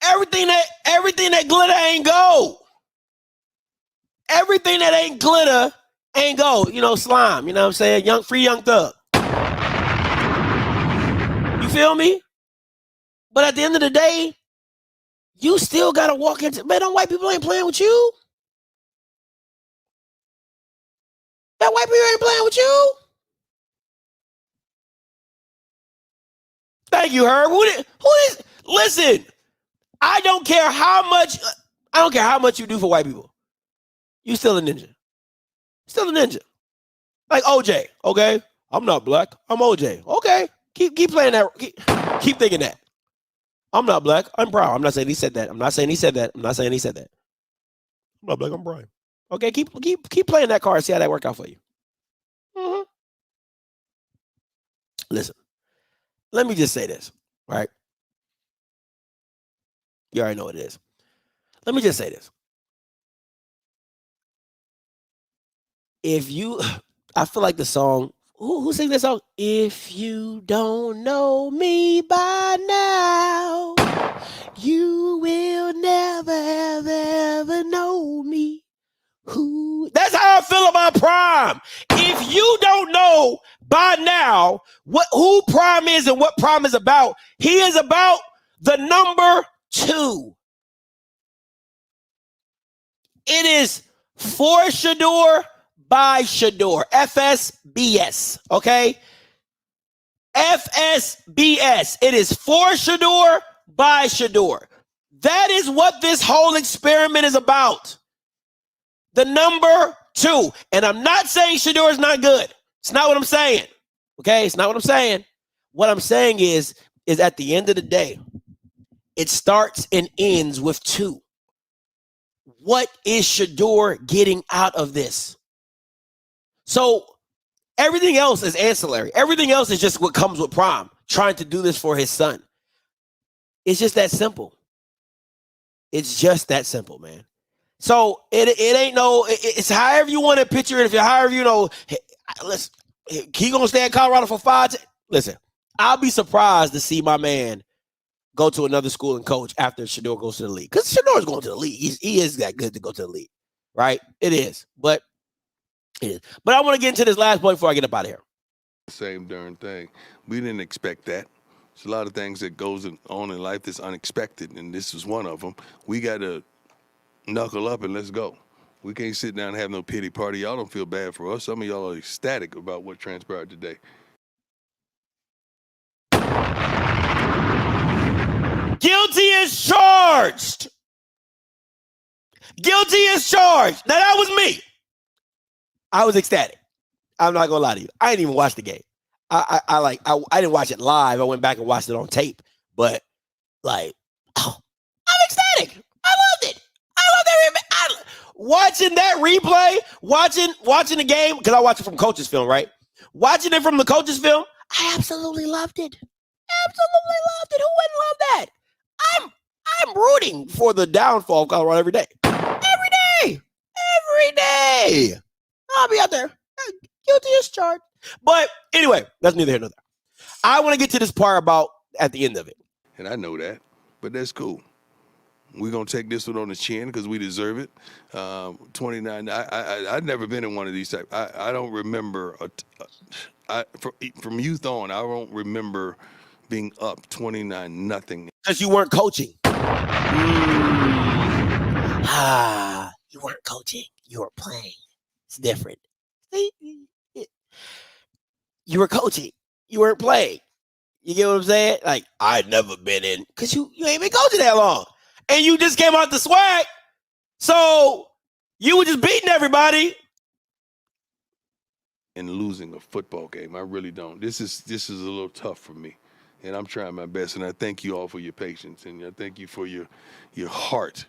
everything that glitter ain't gold. everything that ain't glitter ain't gold. You know, slime. You know what I'm saying? Free Young Thug. You feel me? But at the end of the day, you still gotta walk into, man, them white people ain't playing with you. That white people ain't playing with you. Thank you, Herb. Who is? Listen, I don't care how much you do for white people. You still a ninja. Still a ninja. Like OJ, okay? I'm not black. I'm OJ. Okay. Keep playing that. Keep thinking that. I'm not black. I'm brown. I'm not saying he said that. I'm not saying he said that. I'm not black. I'm brown. Okay, keep playing that card. See how that work out for you. Mm-hmm. Listen, let me just say this, right? You already know what it is. Let me just say this. I feel like the song, who sings that song? If you don't know me by now, you will never, ever know me. That's how I feel about Prime. If you don't know by now who Prime is and what Prime is about, he is about the number 2. It is for Shador by Shador. FSBS. Okay? FSBS. It is for Shador by Shador. That is what this whole experiment is about. The number 2. And I'm not saying Shador is not good. It's not what I'm saying. Okay? It's not what I'm saying. What I'm saying is at the end of the day, it starts and ends with 2. What is Shador getting out of this? So everything else is ancillary. Everything else is just what comes with Prime, trying to do this for his son. It's just that simple. It's just that simple, man. So it ain't no, it's however you want to picture it. If you're however, you know, listen, he gonna stay in Colorado for 5. Listen, I'll be surprised to see my man go to another school and coach after Shador goes to the league. Because Shador's going to the league. He is that good to go to the league, right? It is. But I want to get into this last point before I get up out of here. Same darn thing. We didn't expect that. There's a lot of things that goes on in life that's unexpected, and this is one of them. We got to knuckle up and let's go. We can't sit down and have no pity party. Y'all don't feel bad for us. Some of y'all are ecstatic about what transpired today. Guilty as charged. Guilty as charged. Now that was me. I was ecstatic. I'm not gonna lie to you. I didn't even watch the game. I didn't watch it live. I went back and watched it on tape. But I'm ecstatic. I loved it. I loved every watching that replay, watching the game, because I watched it from coach's film, right? Watching it from the coach's film, I absolutely loved it. Absolutely loved it. Who wouldn't love that? I'm rooting for the downfall of Colorado every day. Every day. I'll be out there. Guilty as charged. But anyway, that's neither here nor there. I want to get to this part about at the end of it. And I know that, but that's cool. We're going to take this one on the chin because we deserve it. 29, I've never been in one of these types. I don't remember, from youth on, I don't remember being up 29-0. Because you weren't coaching. You weren't coaching. You were playing. It's different. You were coaching. You weren't playing. You get what I'm saying? Like, I'd never been in, because you ain't been coaching that long. And you just came out the swag. So you were just beating everybody. And losing a football game. I really don't. This is a little tough for me. And I'm trying my best. And I thank you all for your patience. And I thank you for your heart.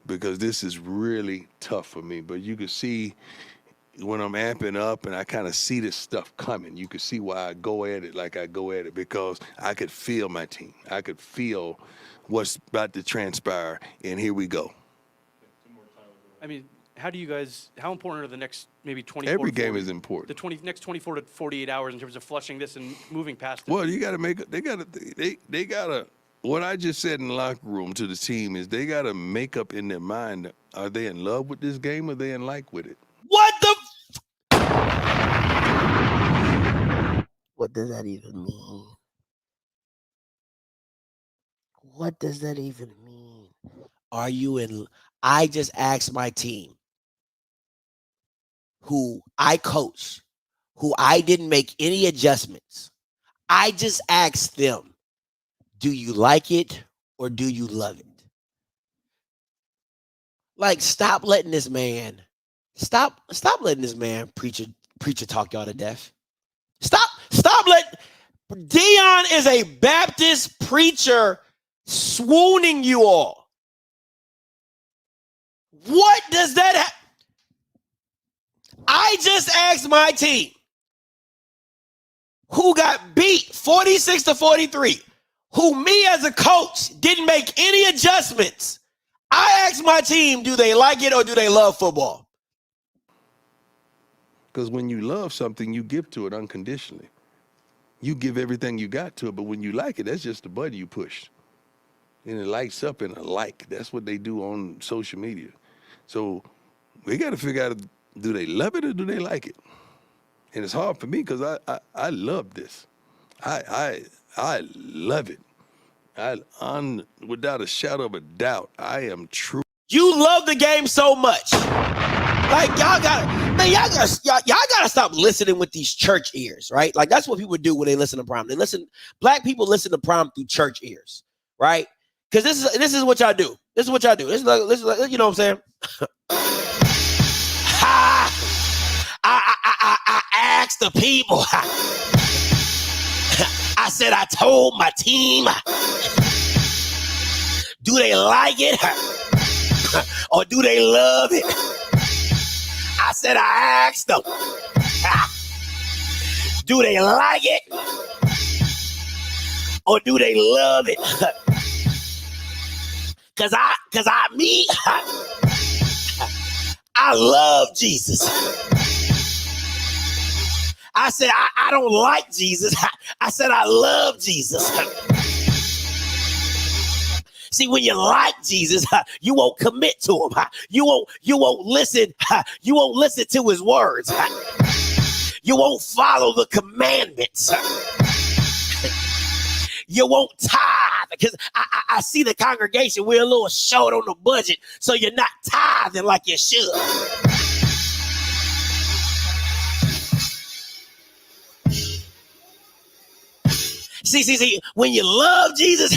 Because this is really tough for me. But you can see when I'm amping up and I kind of see this stuff coming, you can see why I go at it like I go at it, because I could feel my team. I could feel what's about to transpire, and here we go. I mean, how important are the next maybe 24 Every game is important. The next 24 to 48 hours in terms of flushing this and moving past it? Well, you got to make it. They got to what I just said in the locker room to the team is they got to make up in their mind, are they in love with this game or are they in like with it? What the? What does that even mean? What does that even mean? Are you in? I just asked my team, who I coach, who I didn't make any adjustments. I just asked them, do you like it or do you love it? Like, stop letting this man preacher talk y'all to death. Stop letting Dion is a Baptist preacher swooning you all. What does that I just asked my team, who got beat 46-43, who me as a coach didn't make any adjustments. I asked my team, do they like it or do they love football? Because when you love something, you give to it unconditionally. You give everything you got to it, but when you like it, that's just the button you push. And it lights up in a like. That's what they do on social media. So we got to figure out, do they love it or do they like it? And it's hard for me because I love this. I love it. Without a shadow of a doubt, I am true. You love the game so much. Like, y'all gotta stop listening with these church ears, right? Like, that's what people do when they listen to Prime. Black people listen to Prime through church ears, right? Because this is what y'all do. This is what y'all do. This is like you know what I'm saying? I asked the people. I said, I told my team, do they like it or do they love it? I said, I asked them, do they like it or do they love it? Cause I love Jesus. I said, I don't like Jesus. I said, I love Jesus. See, when you like Jesus, you won't commit to him. You won't listen. You won't listen to his words. You won't follow the commandments. You won't tithe, because I see the congregation, we're a little short on the budget, so you're not tithing like you should. See, when you love Jesus,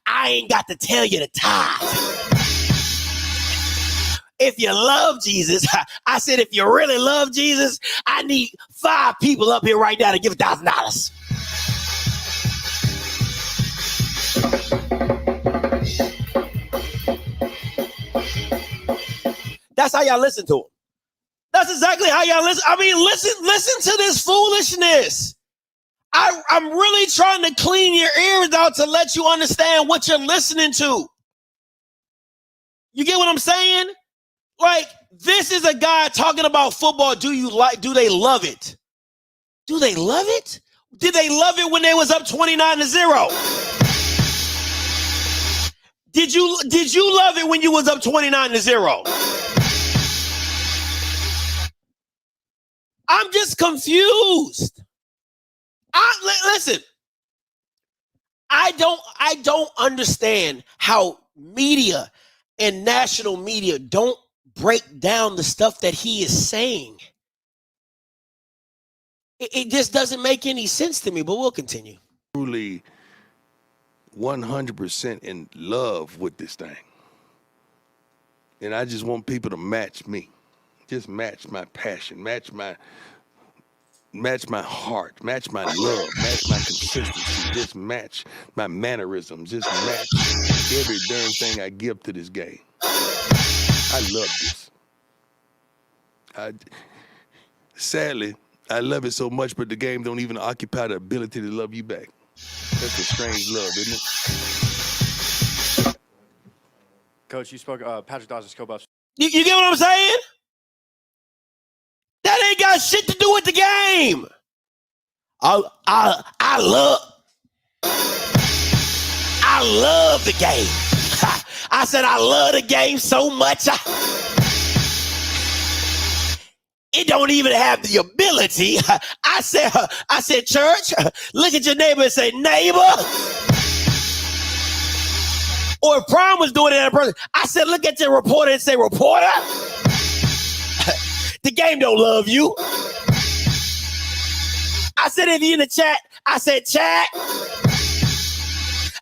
I ain't got to tell you to tithe. If you love Jesus, I said, if you really love Jesus, I need 5 people up here right now to give $1,000. That's how y'all listen to him. That's exactly how y'all listen. I mean, listen to this foolishness. I'm really trying to clean your ears out to let you understand what you're listening to. You get what I'm saying? Like, this is a guy talking about football. Do they love it? Do they love it? Did they love it when they was up 29-0? Did you love it when you was up 29-0? I'm just confused. Listen, I don't understand how media and national media don't break down the stuff that he is saying. It just doesn't make any sense to me, but we'll continue. Truly 100% in love with this thing. And I just want people to match me. Just match my passion, match my heart, match my love, match my consistency, just match my mannerisms, just match every darn thing I give to this game. I love this. Sadly, I love it so much, but the game don't even occupy the ability to love you back. That's a strange love, isn't it? Coach, you spoke Patrick Dawson's co-buffs. You get what I'm saying? That ain't got shit to do with the game. I I love the game. I said, I love the game so much. It don't even have the ability. I said, church, look at your neighbor and say, neighbor. Or if Prime was doing it in person, I said, look at your reporter and say, reporter. The game don't love you. I said, if you in the chat, I said, chat.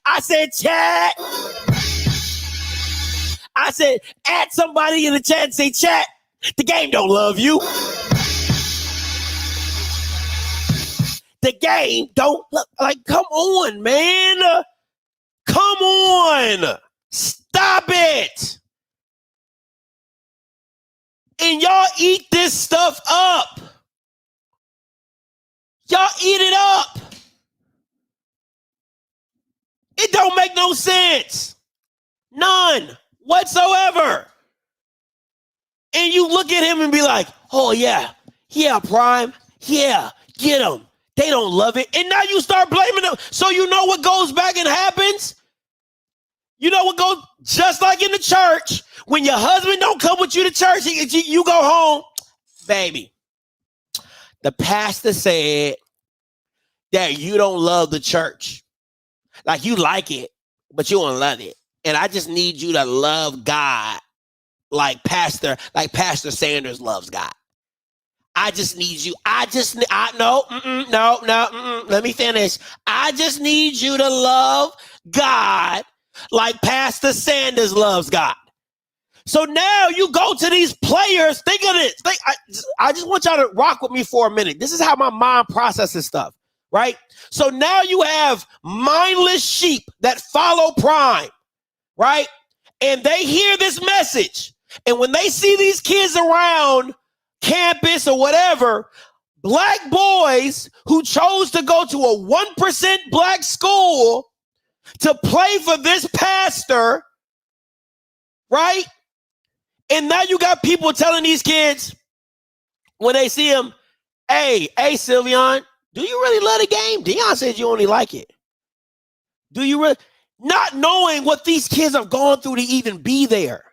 I said, chat. I said, add somebody in the chat and say, chat. The game don't love you. The game don't look like, come on, man. Come on. Stop it. And y'all eat this stuff up. Y'all eat it up. It don't make no sense. None whatsoever. And you look at him and be like, oh, yeah, Prime, yeah, get them. They don't love it. And now you start blaming them. So you know what goes back and happens? You know what goes, just like in the church, when your husband don't come with you to church, you go home, baby. The pastor said that you don't love the church. Like you like it, but you don't love it. And I just need you to love God like Pastor Sanders loves God. I just need you. No. Let me finish. I just need you to love God like Pastor Sanders loves God. So now you go to these players. Think of this. I just want y'all to rock with me for a minute. This is how my mind processes stuff, right? So now you have mindless sheep that follow Prime, right? And they hear this message. And when they see these kids around campus or whatever, black boys who chose to go to a 1% black school to play for this pastor, right? And now you got people telling these kids when they see him, hey, Sylvian, do you really love the game? Deion says you only like it. Do you really? Not knowing what these kids have gone through to even be there.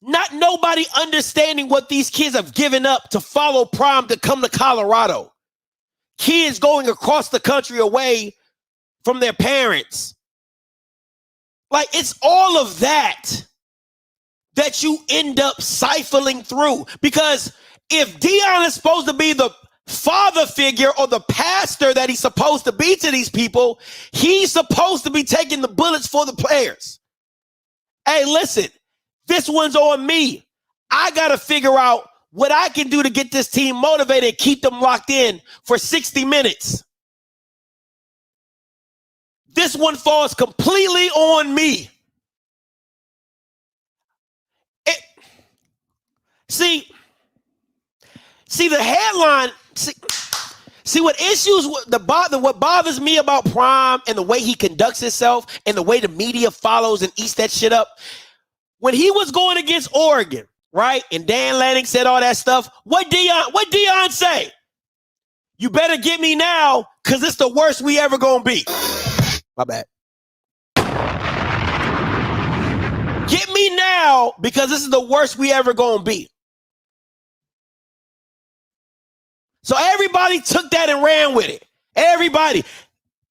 Not nobody understanding what these kids have given up to follow Prime to come to Colorado. Kids going across the country away from their parents. Like, it's all of that you end up siphoning through. Because if Deion is supposed to be the father figure or the pastor that he's supposed to be to these people, he's supposed to be taking the bullets for the players. Hey, listen, this one's on me. I got to figure out what I can do to get this team motivated, keep them locked in for 60 minutes. This one falls completely on me. See the headline. See what issues, what bothers me about Prime and the way he conducts himself and the way the media follows and eats that shit up. When he was going against Oregon, right? And Dan Lanning said all that stuff. What Deion say? You better get me now, because it's the worst we ever gonna be. My bad. Get me now, because this is the worst we ever gonna be. So everybody took that and ran with it. Everybody.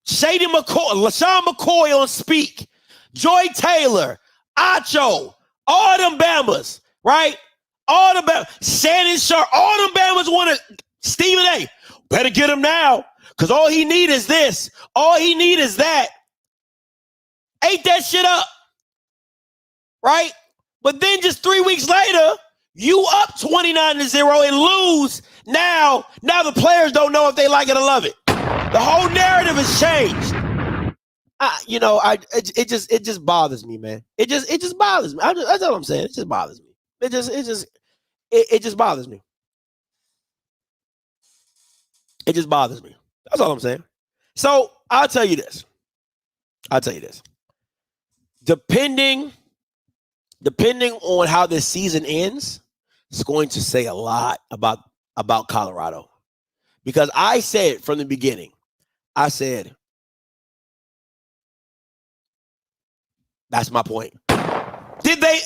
Shady McCoy, LaShawn McCoy on Speak, Joy Taylor, Acho, all them Bamas, right? All the Bamas, Shannon Sharp, all them Bamas want to, Stephen A, better get him now, because all he need is this. All he need is that. Ate that shit up, right? But then just 3 weeks later, you up 29-0 and lose. Now the players don't know if they like it or love it. The whole narrative has changed. It just bothers me, man. It just bothers me. That's all I'm saying. It just bothers me. It just bothers me. It just bothers me. That's all I'm saying. So I'll tell you this. Depending on how this season ends, it's going to say a lot about Colorado. Because I said from the beginning, I said, That's my point. Did they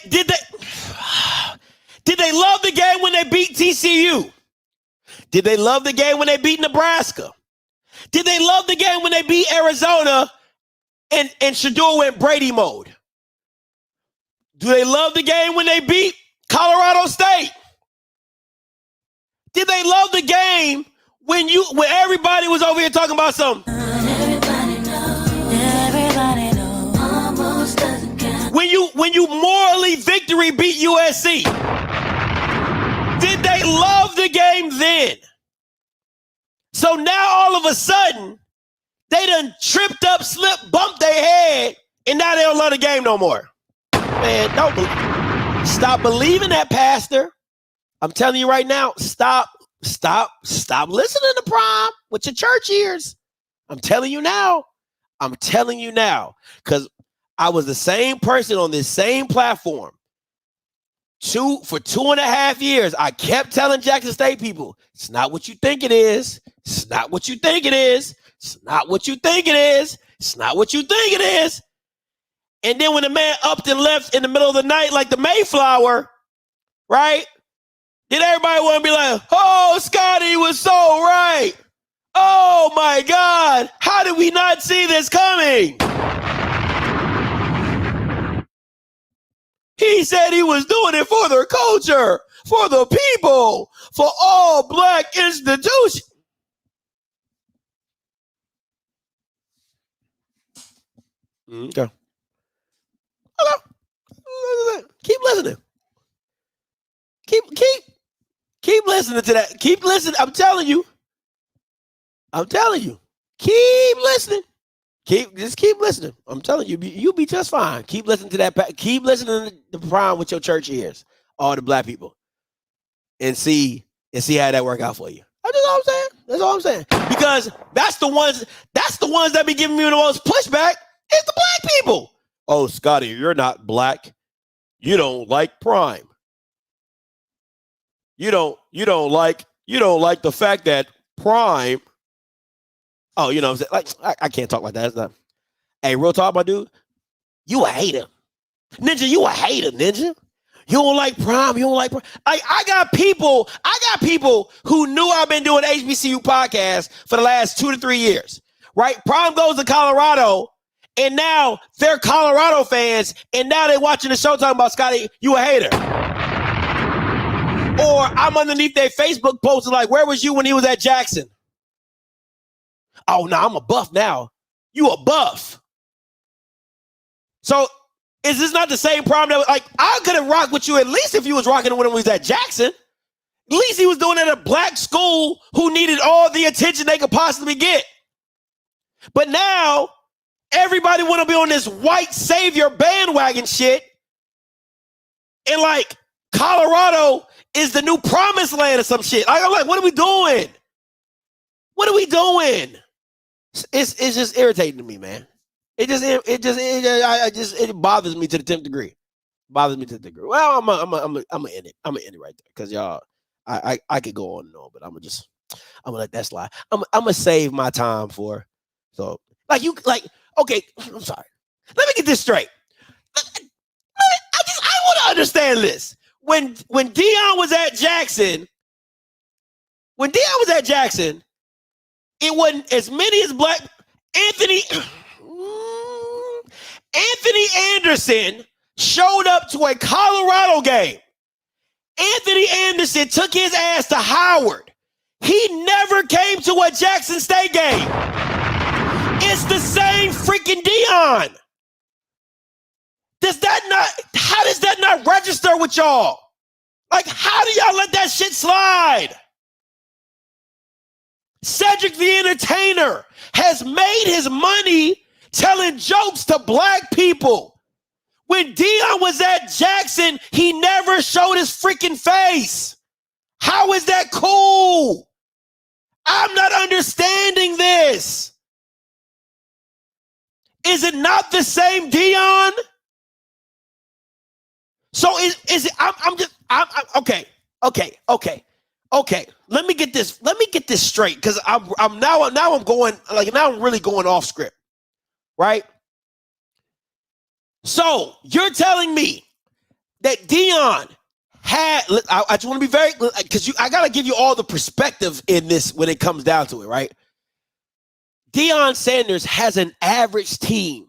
love the game when they beat TCU? Did they love the game when they beat Nebraska? Did they love the game when they beat Arizona and Shador went Brady mode? Do they love the game when they beat Colorado State? Did they love the game when everybody was over here talking about something? Everybody know, almost doesn't count. When you morally victory beat USC, did they love the game then? So now all of a sudden, they done tripped up, slipped, bumped their head, and now they don't love the game no more. Man, stop believing that, Pastor. I'm telling you right now, stop listening to Prime with your church ears. I'm telling you now, because I was the same person on this same platform. For 2.5 years, I kept telling Jackson State people, it's not what you think it is. It's not what you think it is. It's not what you think it is. It's not what you think it is. And then when the man upped and left in the middle of the night like the Mayflower, right? Then everybody want to be like, oh, Scotty was so right. Oh, my God. How did we not see this coming? He said he was doing it for their culture, for the people, for all black institutions. Okay. Keep listening. Keep listening to that. Keep listening. I'm telling you. Keep listening. Just keep listening. I'm telling you, you'll be just fine. Keep listening to that. Keep listening to the Prime with your church ears, all the black people, and see how that work out for you. That's all I'm saying. Because that's the ones that be giving me the most pushback. It's the black people. Oh, Scotty, you're not black. You don't like Prime. You don't like the fact that Prime. Oh, you know what I'm saying? Like I can't talk like that. It's not. Hey, real talk, my dude. You a hater. Ninja, you a hater, Ninja. You don't like Prime. You don't like Prime. I got people who knew I've been doing HBCU podcast for the last 2 to 3 years. Right? Prime goes to Colorado, and now they're Colorado fans, and now they're watching the show talking about Scotty, you a hater. Or I'm underneath their Facebook post like, where was you when he was at Jackson? Oh, no, I'm a buff now. You a buff. So is this not the same problem that, like, I could have rocked with you at least if you was rocking when he was at Jackson. At least he was doing it at a black school who needed all the attention they could possibly get. But now everybody want to be on this white savior bandwagon shit. And like Colorado is the new promised land or some shit. I'm like, what are we doing? What are we doing? It's just irritating to me, man. It bothers me to the 10th degree. Bothers me to the degree. Well, I'm gonna end it. I'm gonna end it right there because y'all, I could go on and on, but I'm gonna let that slide. I'm gonna save my time for. So okay. I'm sorry. Let me get this straight. I want to understand this. When Deion was at Jackson, it wasn't as many as black. Anthony Anderson showed up to a Colorado game. Anthony Anderson took his ass to Howard. He never came to a Jackson State game. It's the same freaking Deion. How does that not register with y'all? Like, how do y'all let that shit slide? Cedric the Entertainer has made his money telling jokes to black people. When Deion was at Jackson, he never showed his freaking face. How is that cool? I'm not understanding this. Is it not the same Deion? So is it? Okay. Let me get this straight because I'm really going off script, right? So you're telling me that Deion had, I just want to be very, because I got to give you all the perspective in this when it comes down to it, right? Deion Sanders has an average team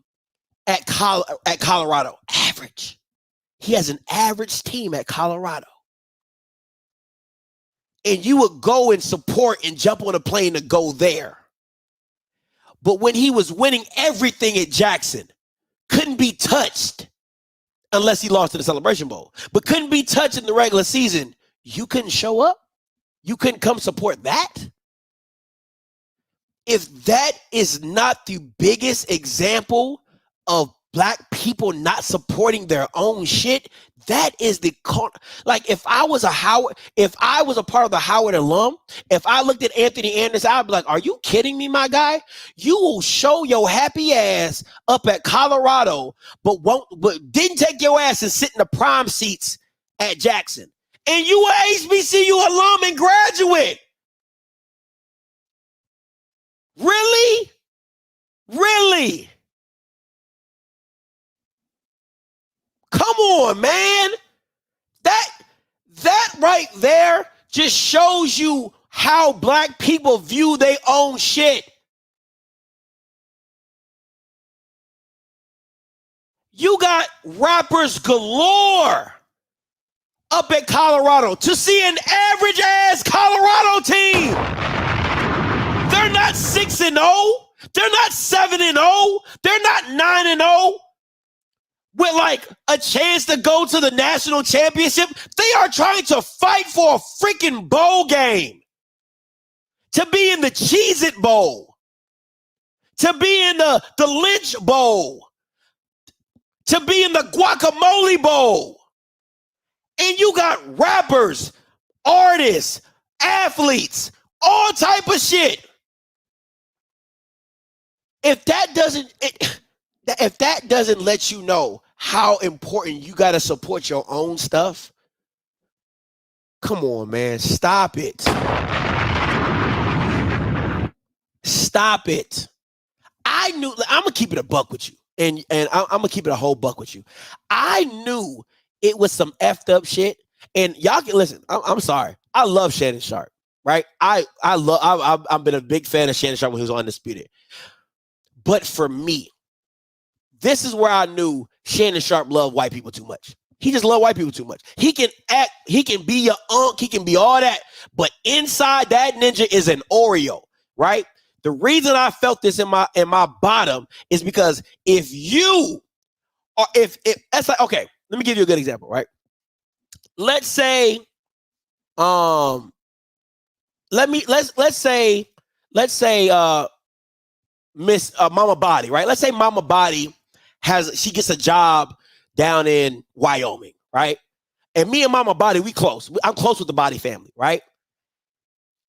at Colorado. Average. He has an average team at Colorado. And you would go and support and jump on a plane to go there. But when he was winning everything at Jackson, couldn't be touched unless he lost to the Celebration Bowl, but couldn't be touched in the regular season. You couldn't show up? You couldn't come support that? If that is not the biggest example of black people not supporting their own shit, that is the like if I was a part of the Howard alum, if I looked at Anthony Anderson, I'd be like, are you kidding me, my guy? You will show your happy ass up at Colorado, but didn't take your ass and sit in the prime seats at Jackson. And you were HBCU alum and graduate. Really? Really? Come on, man. That right there just shows you how black people view their own shit. You got rappers galore up at Colorado to see an average ass Colorado team. They're not 6-0. They're not 7-0. They're not 9-0. With like a chance to go to the national championship. They are trying to fight for a freaking bowl game. To be in the Cheez-It Bowl. To be in the Lynch Bowl. To be in the Guacamole Bowl. And you got rappers, artists, athletes, all type of shit. If that doesn't let you know how important you got to support your own stuff, come on, man. Stop it. Stop it. I'm going to keep it a buck with you. And I'm going to keep it a whole buck with you. I knew it was some effed up shit. And y'all can listen. I'm sorry. I love Shannon Sharp, right? I've been a big fan of Shannon Sharp when he was on Undisputed. But for me, this is where I knew Shannon Sharp loved white people too much. He just loved white people too much. He can act, he can be your unk, he can be all that. But inside that ninja is an Oreo, right? The reason I felt this in my bottom is because if that's like, okay, let me give you a good example, right? Let's say, let's say Miss Mama Body, right? Let's say Mama Body she gets a job down in Wyoming, right? And me and Mama Body, we close. I'm close with the Body family, right?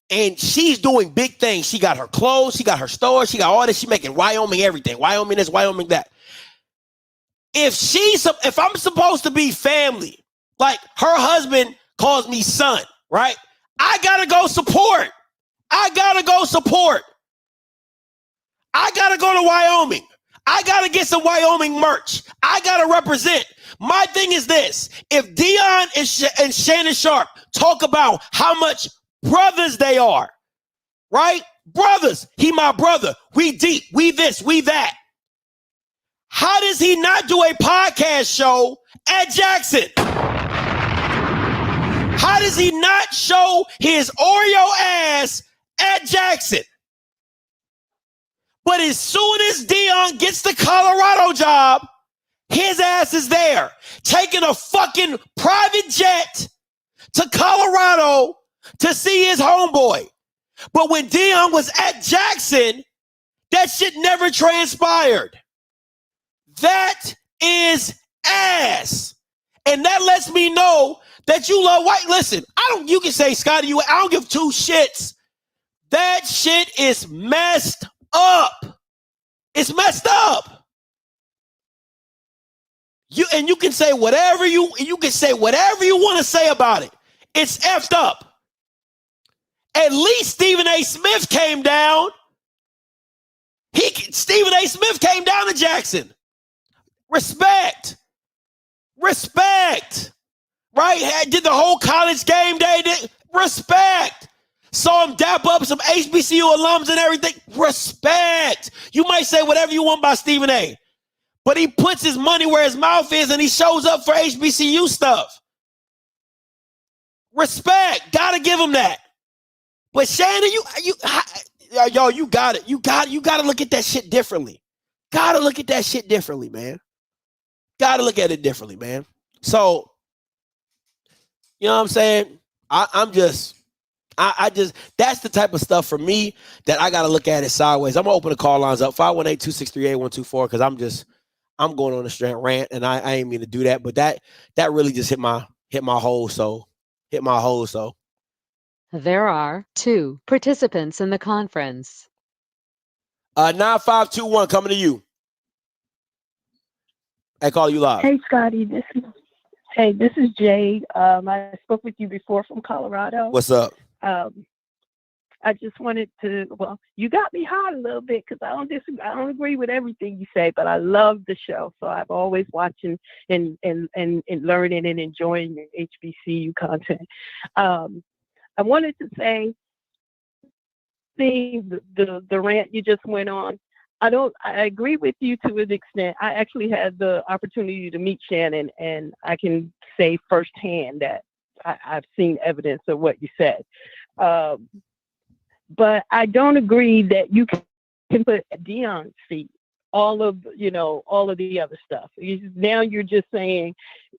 And she's doing big things. She got her clothes, she got her store, she got all this. She making Wyoming everything. Wyoming this, Wyoming that. If I'm supposed to be family, like her husband calls me son, right? I gotta go support. I gotta go to Wyoming. I gotta get some Wyoming merch. I gotta represent. My thing is this: if Deion and Shannon Sharp talk about how much brothers they are, right? Brothers. He my brother. We deep. We this. We that. How does he not do a podcast show at Jackson? How does he not show his Oreo ass at Jackson? But as soon as Deion gets the Colorado job, his ass is there, taking a fucking private jet to Colorado to see his homeboy. But when Deion was at Jackson, that shit never transpired. That is ass. And that lets me know that you love white. Listen, you can say, Scotty, I don't give two shits. That shit is messed up. It's messed up. You can say whatever you want to say about it. It's effed up. At least Stephen A. Smith came down. Stephen A. Smith came down to Jackson. Respect. Right? Did the whole college game day. Respect. Saw him dap up some HBCU alums and everything. Respect. You might say whatever you want about Stephen A. But he puts his money where his mouth is and he shows up for HBCU stuff. Respect. Gotta give him that. But Shannon, you got it. You got to look at that shit differently. Gotta look at that shit differently, man. Gotta look at it differently, man. So, you know what I'm saying? I just, that's the type of stuff for me that I got to look at it sideways. I'm going to open the call lines up, 518-263-8124, because I'm going on a straight rant, and I ain't mean to do that, but that really just hit my hole, so. There are 2 participants in the conference. 9521 coming to you. I call you live. Hey, Scotty. This is Jade. I spoke with you before from Colorado. What's up? I just wanted to. Well, you got me hot a little bit because I don't agree with everything you say, but I love the show. So I've always watching and learning and enjoying your HBCU content. I wanted to say, the rant you just went on. I agree with you to an extent. I actually had the opportunity to meet Shannon, and I can say firsthand that I've seen evidence of what you said. But I don't agree that you can put at Deion's feet all of the other stuff. Now you're just saying,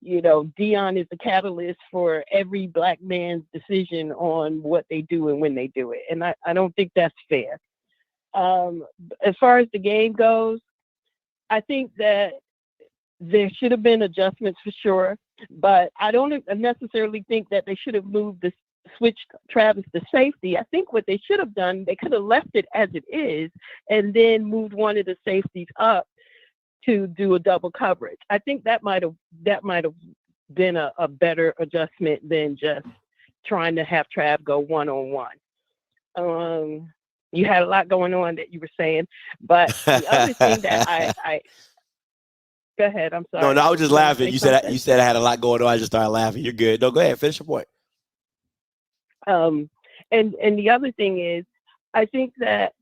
Deion is the catalyst for every black man's decision on what they do and when they do it. And I don't think that's fair. As far as the game goes, I think that there should have been adjustments for sure, but I don't necessarily think that they should have switched Travis to safety. I think what they should have done, they could have left it as it is and then moved one of the safeties up to do a double coverage. I think that might have been a better adjustment than just trying to have Trav go one-on-one. You had a lot going on that you were saying, but the other thing that I go ahead. I'm sorry. No, I was just laughing. You said I had a lot going on. I just started laughing. You're good. No, go ahead. Finish your point. And the other thing is, I think that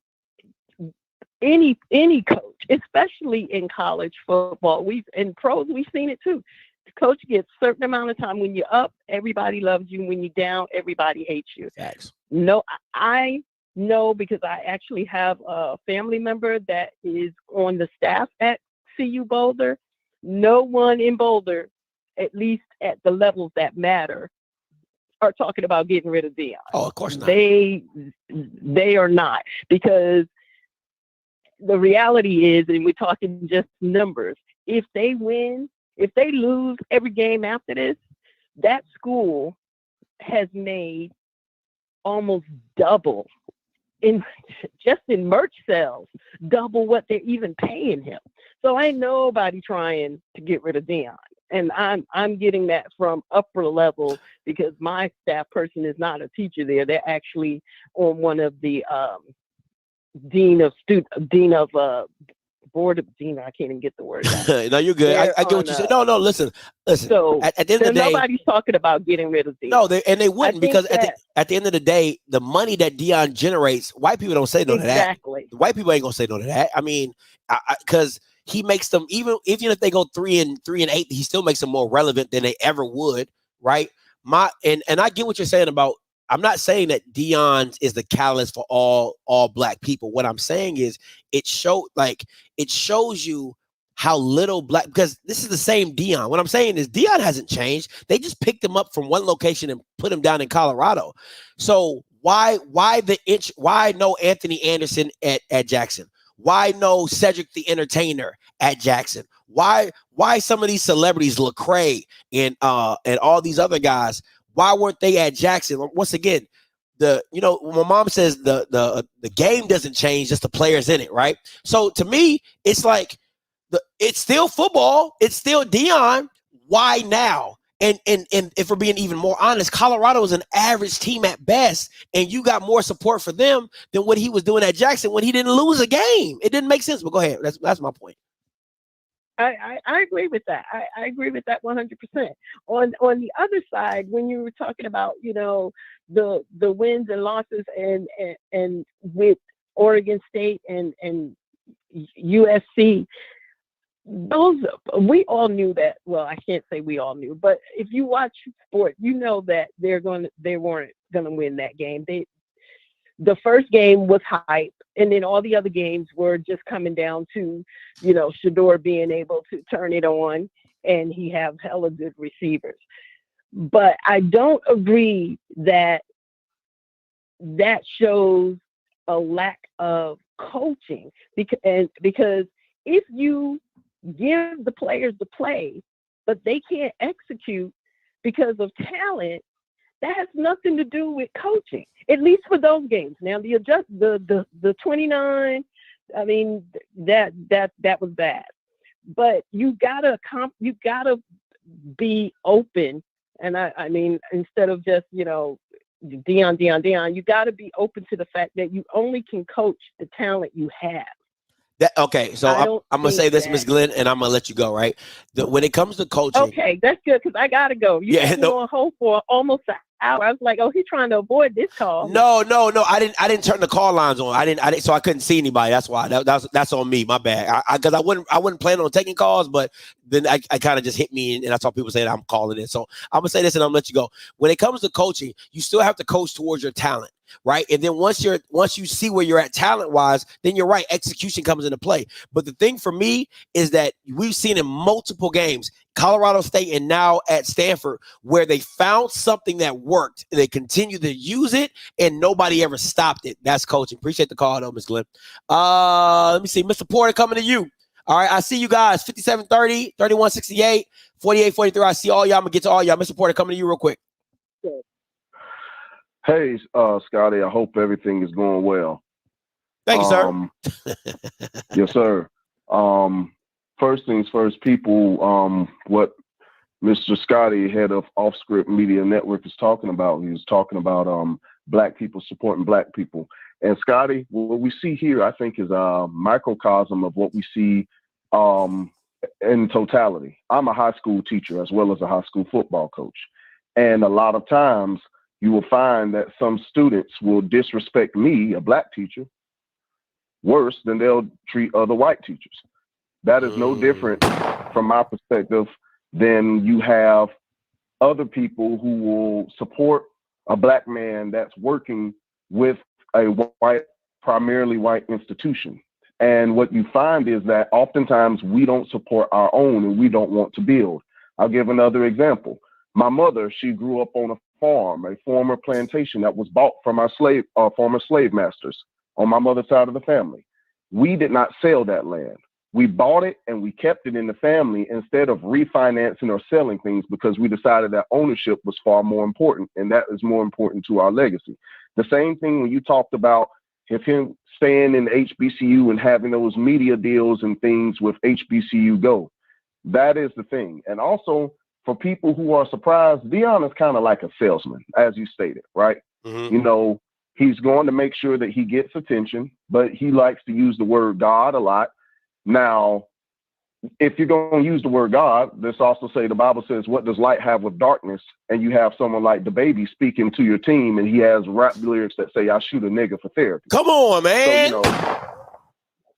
any coach, especially in college football, in pros, we've seen it too. The coach gets a certain amount of time. When you're up, everybody loves you. When you're down, everybody hates you. Thanks. No, I know because I actually have a family member that is on the staff at CU Boulder. No one in Boulder, at least at the levels that matter, are talking about getting rid of Deion. Oh, of course not. They are not, because the reality is, and we're talking just numbers, if they lose every game after this, that school has made almost double in merch sales, double what they're even paying him. So ain't nobody trying to get rid of Deion. And I'm getting that from upper level because my staff person is not a teacher there. They're actually on one of the board of dean. I can't even get the word out. No, you're good. I get what you said. No, listen. So at the end of the day, nobody's talking about getting rid of Deion. No, they wouldn't, because at the end of the day, the money that Deion generates, white people don't say no to that. Exactly. White people ain't gonna say no to that. I mean, because he makes them, even if they go 3-8, he still makes them more relevant than they ever would, right? And I get what you're saying about. I'm not saying that Deion is the catalyst for all black people. What I'm saying is it shows you how little black, because this is the same Deion. What I'm saying is Deion hasn't changed. They just picked him up from one location and put him down in Colorado. So why no Anthony Anderson at Jackson? Why no Cedric the Entertainer at Jackson? Why some of these celebrities, Lecrae and all these other guys, why weren't they at Jackson? Once again, my mom says the game doesn't change, just the players in it, right? So to me, it's like it's still football, it's still Deion. Why now? And if we're being even more honest, Colorado is an average team at best, and you got more support for them than what he was doing at Jackson when he didn't lose a game. It didn't make sense. But go ahead. That's my point. I agree with that. I agree with that 100%. On the other side, when you were talking about, the wins and losses and with Oregon State and USC, those, we all knew that. Well, I can't say we all knew, but if you watch sport, you know that they weren't gonna win that game. The first game was hype, and then all the other games were just coming down to, Shador being able to turn it on, and he have hella good receivers. But I don't agree that shows a lack of coaching, because if you give the players the play, but they can't execute because of talent, that has nothing to do with coaching, at least for those games. Now the 29, I mean, that was bad, but you gotta be open. And I mean, instead of just, Deion, you gotta be open to the fact that you only can coach the talent you have. Okay, so I'm gonna say this, Miss Glenn, and I'm gonna let you go. Right, when it comes to coaching, okay, that's good, because I gotta go. You had me on hold for almost an hour. I was like, oh, he's trying to avoid this call. No, I didn't turn the call lines on. I didn't, so I couldn't see anybody. That's why. That's on me. My bad. Because I wouldn't plan on taking calls, but then I kind of just hit me, and I saw people saying I'm calling it. So I'm gonna say this, and I'm gonna let you go. When it comes to coaching, you still have to coach towards your talent. Right. And then once you see where you're at talent wise, then you're right. Execution comes into play. But the thing for me is that we've seen in multiple games, Colorado State and now at Stanford, where they found something that worked. They continue to use it and nobody ever stopped it. That's coaching. Appreciate the call though, Ms. Glenn. Let me see. Mr. Porter, coming to you. All right. I see you guys. 5730, 3168, 4843. I see all y'all. I'm gonna get to all y'all. Mr. Porter, coming to you real quick. Hey, Scotty, I hope everything is going well. Thank you, sir. Yes, sir. First things first, people, what Mr. Scotty, head of Off Script Media Network, is talking about. He was talking about Black people supporting Black people. And Scotty, what we see here, I think, is a microcosm of what we see in totality. I'm a high school teacher as well as a high school football coach. And a lot of times, you will find that some students will disrespect me, a Black teacher, worse than they'll treat other white teachers. That is no different from my perspective than you have other people who will support a Black man that's working with a primarily white institution. And what you find is that oftentimes we don't support our own and we don't want to build. I'll give another example. My mother, she grew up on a farm, a former plantation that was bought from our former slave masters on my mother's side of the family. We did not sell that land. We bought it and we kept it in the family instead of refinancing or selling things, because we decided that ownership was far more important, and that is more important to our legacy. The same thing when you talked about him staying in HBCU and having those media deals and things with HBCU Go. That is the thing. And also, for people who are surprised, Deion is kind of like a salesman, as you stated, right? Mm-hmm. He's going to make sure that he gets attention, but he likes to use the word God a lot. Now, if you're going to use the word God, let's also say the Bible says, what does light have with darkness? And you have someone like the baby speaking to your team, and he has rap lyrics that say, I shoot a nigga for therapy. Come on, man. So,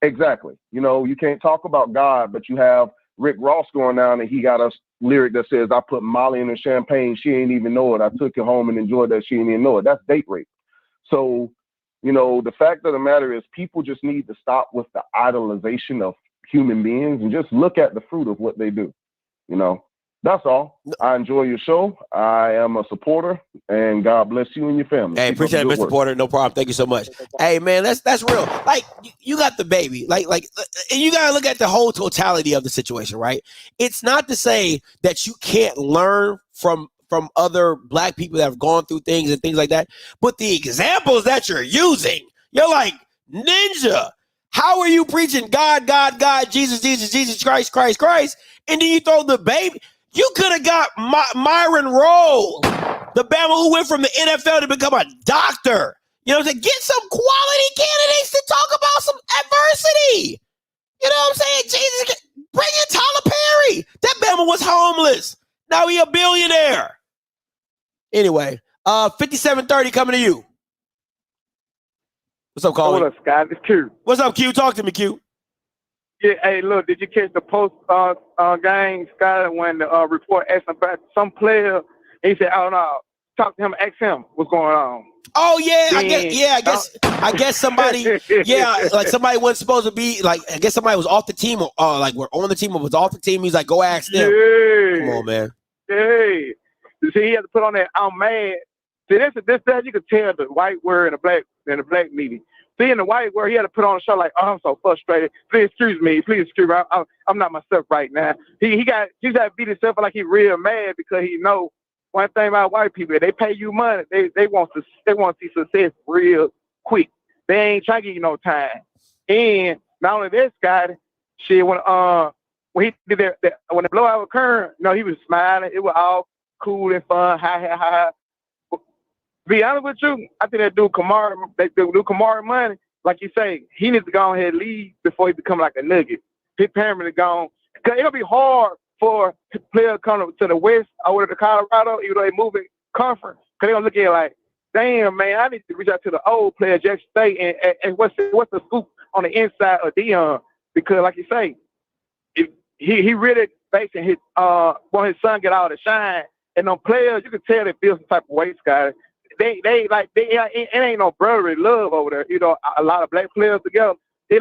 exactly. You can't talk about God, but you have Rick Ross going down and he got a lyric that says, I put Molly in the champagne, she ain't even know it. I took it home and enjoyed that, she ain't even know it. That's date rape. So, the fact of the matter is people just need to stop with the idolization of human beings and just look at the fruit of what they do. That's all. I enjoy your show. I am a supporter, and God bless you and your family. Hey, appreciate it, Mr. Porter. No problem. Thank you so much. Hey, man, that's real. Like, you got the baby. Like, and you got to look at the whole totality of the situation, right? It's not to say that you can't learn from other Black people that have gone through things and things like that, but the examples that you're using, you're like, Ninja, how are you preaching God, God, God, Jesus, Jesus, Jesus, Christ, Christ, Christ, and then you throw the baby? You could have got Myron Rowe, the Bama who went from the NFL to become a doctor. You know what I'm saying? Get some quality candidates to talk about some adversity. You know what I'm saying? Jesus, Bring in Tyler Perry. That Bama was homeless. Now he a billionaire. Anyway, 5730 coming to you. What's up, Colin? What up, Scott? It's Q. What's up, Q? Talk to me, Q. Yeah, hey, look, did you catch the post game, Scott, when the report asked about some player? He said, "Oh no, talk to him, ask him what's going on." Oh yeah, I guess somebody, yeah, like somebody wasn't supposed to be like. I guess somebody was off the team, or like we're on the team, or was off the team. He's like, go ask them. Yeah. Come on, man. Hey, see, he had to put on that "I'm mad." See, this you could tell the white word and the black meeting. See, in the white word, he had to put on a show like, "Oh, I'm so frustrated. Please excuse me. I'm not myself right now." He's got to beat himself like he real mad because he know one thing about white people: they pay you money, they want to see success real quick. They ain't trying to give you no time. And not only this guy, shit, when he did that when the blowout occurred, he was smiling. It was all cool and fun. Ha. Be honest with you, I think that dude Kamara money, like you say, he needs to go ahead and leave before he become like a nugget. His parents are gone. Because it'll be hard for players coming to the West or to Colorado, even though they moving conference. Because they're going to look at it like, damn, man, I need to reach out to the old player, Jackson State, and what's the scoop on the inside of Deion? Because, like you say, if he really basing his want his son get all the shine. And them players, you can tell they feel some type of way, Scott. It ain't no brotherly love over there. A lot of black players together. They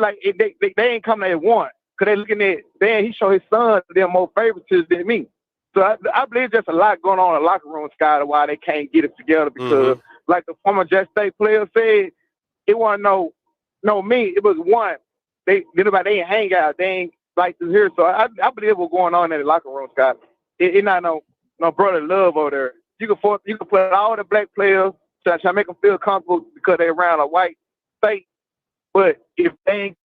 ain't coming at one. Cause they looking at, damn, he showed his son them more favoritism than me. So I believe there's a lot going on in the locker room, Scott, why they can't get it together. Because like the former Jackson State player said, it wasn't no me. It was one. They ain't hang out. They ain't like to hear. So I believe what's going on in the locker room, Scott. It not no brotherly love over there. You can put all the black players try to make them feel comfortable because they're around a white state. But if they ain't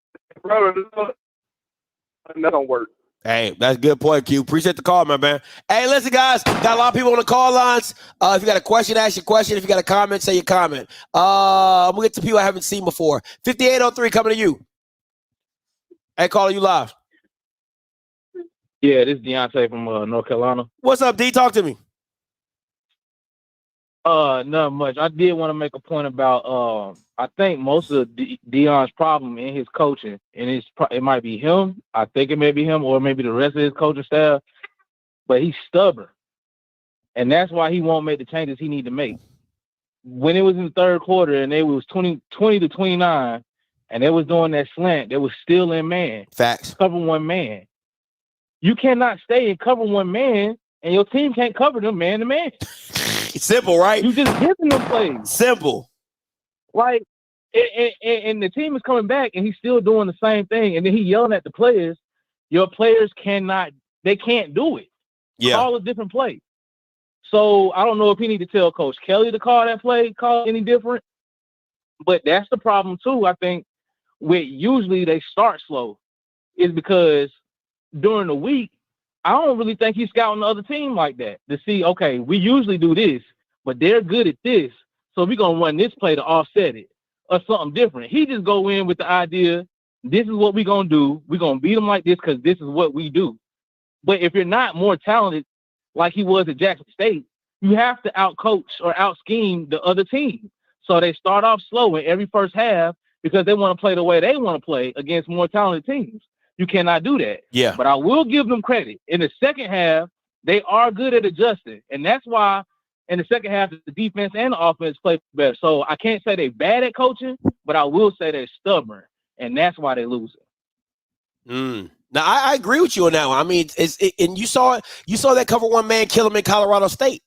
brotherly love, that don't work. Hey, that's a good point, Q. Appreciate the call, my man. Hey, listen, guys, got a lot of people on the call lines. If you got a question, ask your question. If you got a comment, say your comment. We'll get to people I haven't seen before. 5803 coming to you. Hey, caller, you live. Yeah, this is Deontay from North Carolina. What's up, D? Talk to me. Not much. I did want to make a point about I think most of Deion's problem in his coaching, and it might be him. I think it may be him, or maybe the rest of his coaching staff. But he's stubborn, and that's why he won't make the changes he need to make. When it was in the third quarter and it was 20 to 29, and they was doing that slant, they was still in man. Facts. Cover one man. You cannot stay in cover one man, and your team can't cover them man to man. It's simple, right? You just giving them plays. Simple. Like, and the team is coming back, and he's still doing the same thing. And then he yelling at the players. Your players can't do it. Yeah. Call a different play. So I don't know if he need to tell Coach Kelly to call that play, call any different. But that's the problem too. I think with usually they start slow is because during the week, I don't really think he's scouting the other team like that to see, okay, we usually do this, but they're good at this. So we're going to run this play to offset it or something different. He just go in with the idea, this is what we're going to do. We're going to beat them like this because this is what we do. But if you're not more talented like he was at Jackson State, you have to outcoach or out-scheme the other team. So they start off slow in every first half because they want to play the way they want to play against more talented teams. You cannot do that. Yeah. But I will give them credit. In the second half, they are good at adjusting. And that's why in the second half, the defense and the offense play better. So I can't say they're bad at coaching, but I will say they're stubborn. And that's why they're losing. Now, I agree with you on that one. I mean, and you saw that cover one man kill him in Colorado State.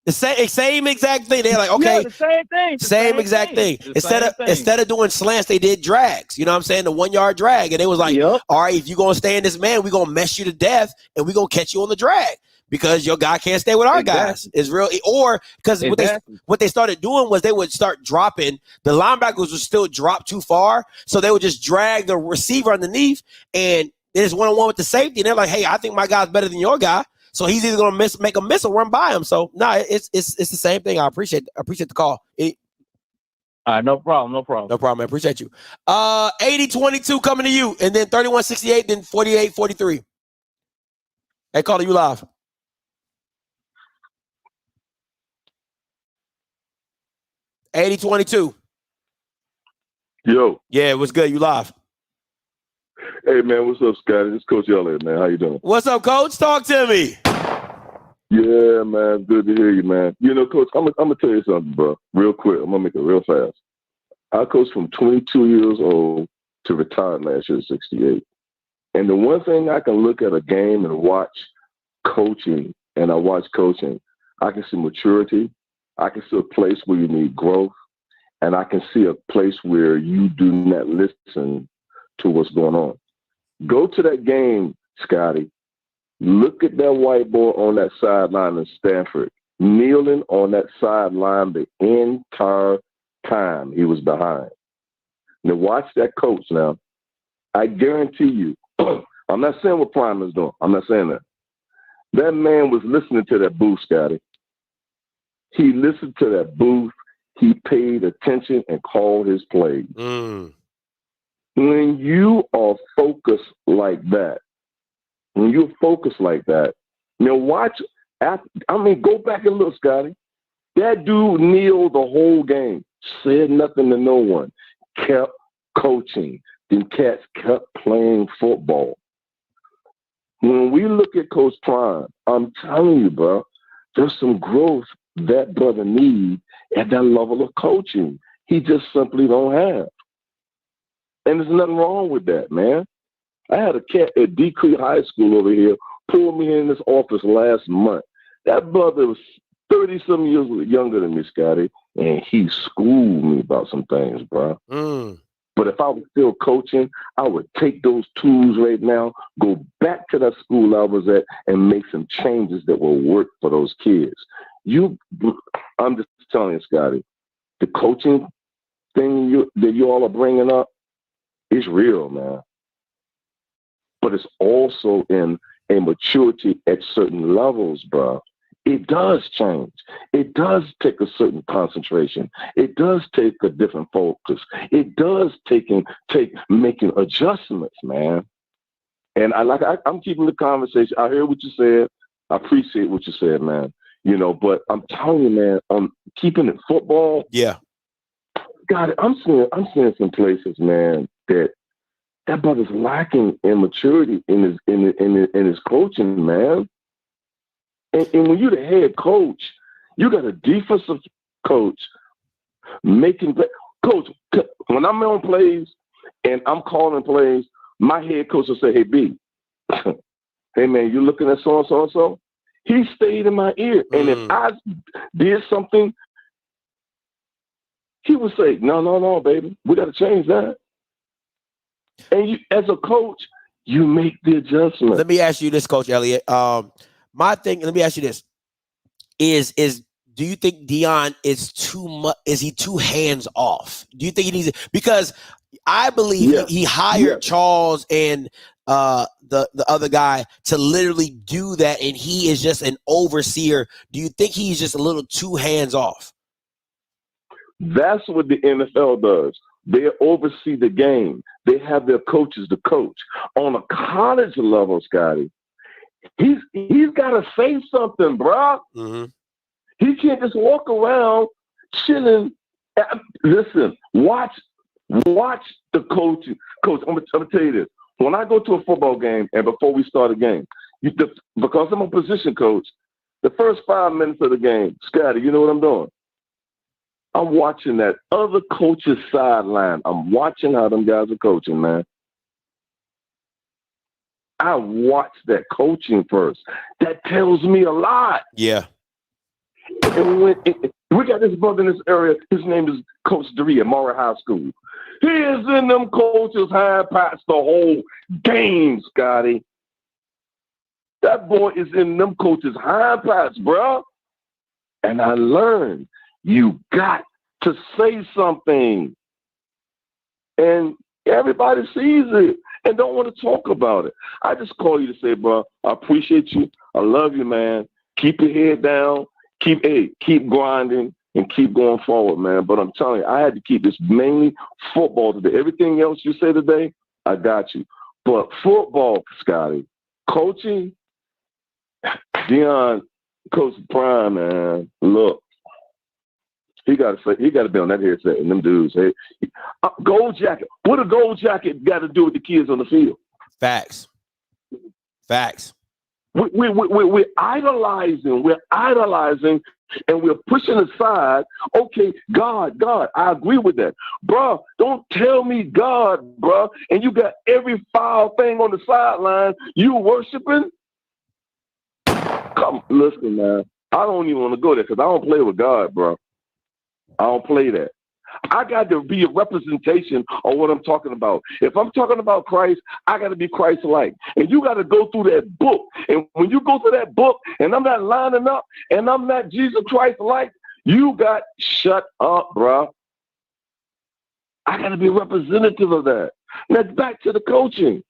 The same exact thing. They're like, okay, yeah, the same thing. Same exact thing. Instead of doing slants, they did drags. You know what I'm saying? The 1 yard drag. And they was like, all right, if you're going to stay in this man, we're going to mess you to death and we're going to catch you on the drag because your guy can't stay with our guys. It's real. Or because what they started doing was they would start dropping. The linebackers would still drop too far. So they would just drag the receiver underneath and they just one-on-one with the safety. And they're like, hey, I think my guy's better than your guy. So he's either going to make a miss or run by him. So it's the same thing. I appreciate the call. No problem. No problem. I appreciate you. 80-22 coming to you, and then 31-68, then 48-43. Hey, caller, you live. $80-22. Yo. Yeah, what's good? You live. Hey, man, what's up, Scotty? This is Coach Elliott, man. How you doing? What's up, Coach? Talk to me. Yeah, man. Good to hear you, man. You know, Coach, I'm going to tell you something, bro. Real quick. I'm going to make it real fast. I coached from 22 years old to retired last year at 68. And the one thing I can look at a game and watch coaching, and I watch coaching, I can see maturity. I can see a place where you need growth. And I can see a place where you do not listen to what's going on. Go to that game, Scotty. Look at that white boy on that sideline in Stanford, kneeling on that sideline the entire time he was behind. Now watch that coach now. I guarantee you, I'm not saying what Prime is doing. I'm not saying that. That man was listening to that booth, Scotty. He listened to that booth. He paid attention and called his plays. Mm. When you are focused like that, now watch, go back and look, Scotty. That dude kneeled the whole game, said nothing to no one, kept coaching. Then cats kept playing football. When we look at Coach Prime, I'm telling you, bro, there's some growth that brother needs at that level of coaching. He just simply don't have. And there's nothing wrong with that, man. I had a cat at D Creek High School over here pull me in this office last month. That brother was 30-some years younger than me, Scotty, and he schooled me about some things, bro. Mm. But if I was still coaching, I would take those tools right now, go back to that school I was at, and make some changes that will work for those kids. I'm just telling you, Scotty, the coaching thing that you all are bringing up is real, man. But it's also in a maturity at certain levels, bro. It does change. It does take a certain concentration. It does take a different focus. It does take making adjustments, man. And I'm keeping the conversation. I hear what you said. I appreciate what you said, man. You know, but I'm telling you, man, I'm keeping it football. Yeah. God, I'm seeing some places, man, that brother's lacking in maturity in his coaching, man. And when you're the head coach, you got a defensive coach making coach. When I'm on plays and I'm calling plays, my head coach will say, "Hey B, hey man, you looking at so and so and so?" He stayed in my ear, and if I did something, he would say, "No, baby, we got to change that." And you, as a coach, you make the adjustment. Let me ask you this, Coach Elliott. Let me ask you this. Is do you think Deion is too much? Is he too hands off? Do you think he needs because I believe he hired Charles and the other guy to literally do that, and he is just an overseer. Do you think he's just a little too hands off? That's what the NFL does. They oversee the game. They have their coaches to coach. On a college level, Scotty, he's got to say something, bro. Mm-hmm. He can't just walk around chilling. Listen, watch the coach. Coach, I'm gonna tell you this. When I go to a football game and before we start a game, because I'm a position coach, the first 5 minutes of the game, Scotty, you know what I'm doing? I'm watching that other coach's sideline. I'm watching how them guys are coaching, man. I watch that coaching first. That tells me a lot. Yeah. And we got this brother in this area. His name is Coach Derry at Murray High School. He is in them coaches' high pats the whole game, Scotty. That boy is in them coaches' high pats, bro. And I learned you got to say something. And everybody sees it and don't want to talk about it. I just call you to say, bro, I appreciate you. I love you, man. Keep your head down. Keep grinding and keep going forward, man. But I'm telling you, I had to keep this mainly football today. Everything else you say today, I got you. But football, Scotty, coaching, Deion, Coach Prime, man, look, he got to be on that headset and them dudes. Hey, gold jacket. What a gold jacket got to do with the kids on the field? Facts. We're idolizing, and we're pushing aside. Okay, God, I agree with that, bro. Don't tell me God, bro. And you got every foul thing on the sideline. You worshiping? Come, listen, man. I don't even want to go there because I don't play with God, bro. I don't play that. I got to be a representation of what I'm talking about. If I'm talking about Christ, I got to be Christ-like. And you got to go through that book. And when you go through that book and I'm not lining up and I'm not Jesus Christ-like, you got shut up, bro. I got to be a representative of that. Now, back to the coaching.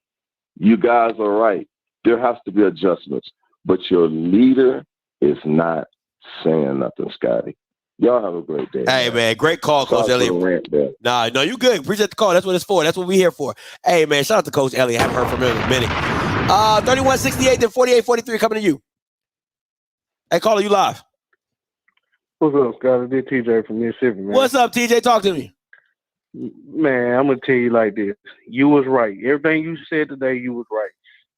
You guys are right. There has to be adjustments. But your leader is not saying nothing, Scotty. Y'all have a great day. Hey, man, great call, Coach Elliott. No, you good. Appreciate the call. That's what it's for. That's what we're here for. Hey, man, shout out to Coach Elliott. Haven't heard from him in a minute. 3168 then 4843 coming to you. Hey, caller, you live. What's up, Scott? This TJ from Mississippi, man. What's up, TJ? Talk to me. Man, I'm going to tell you like this. You was right. Everything you said today, you was right.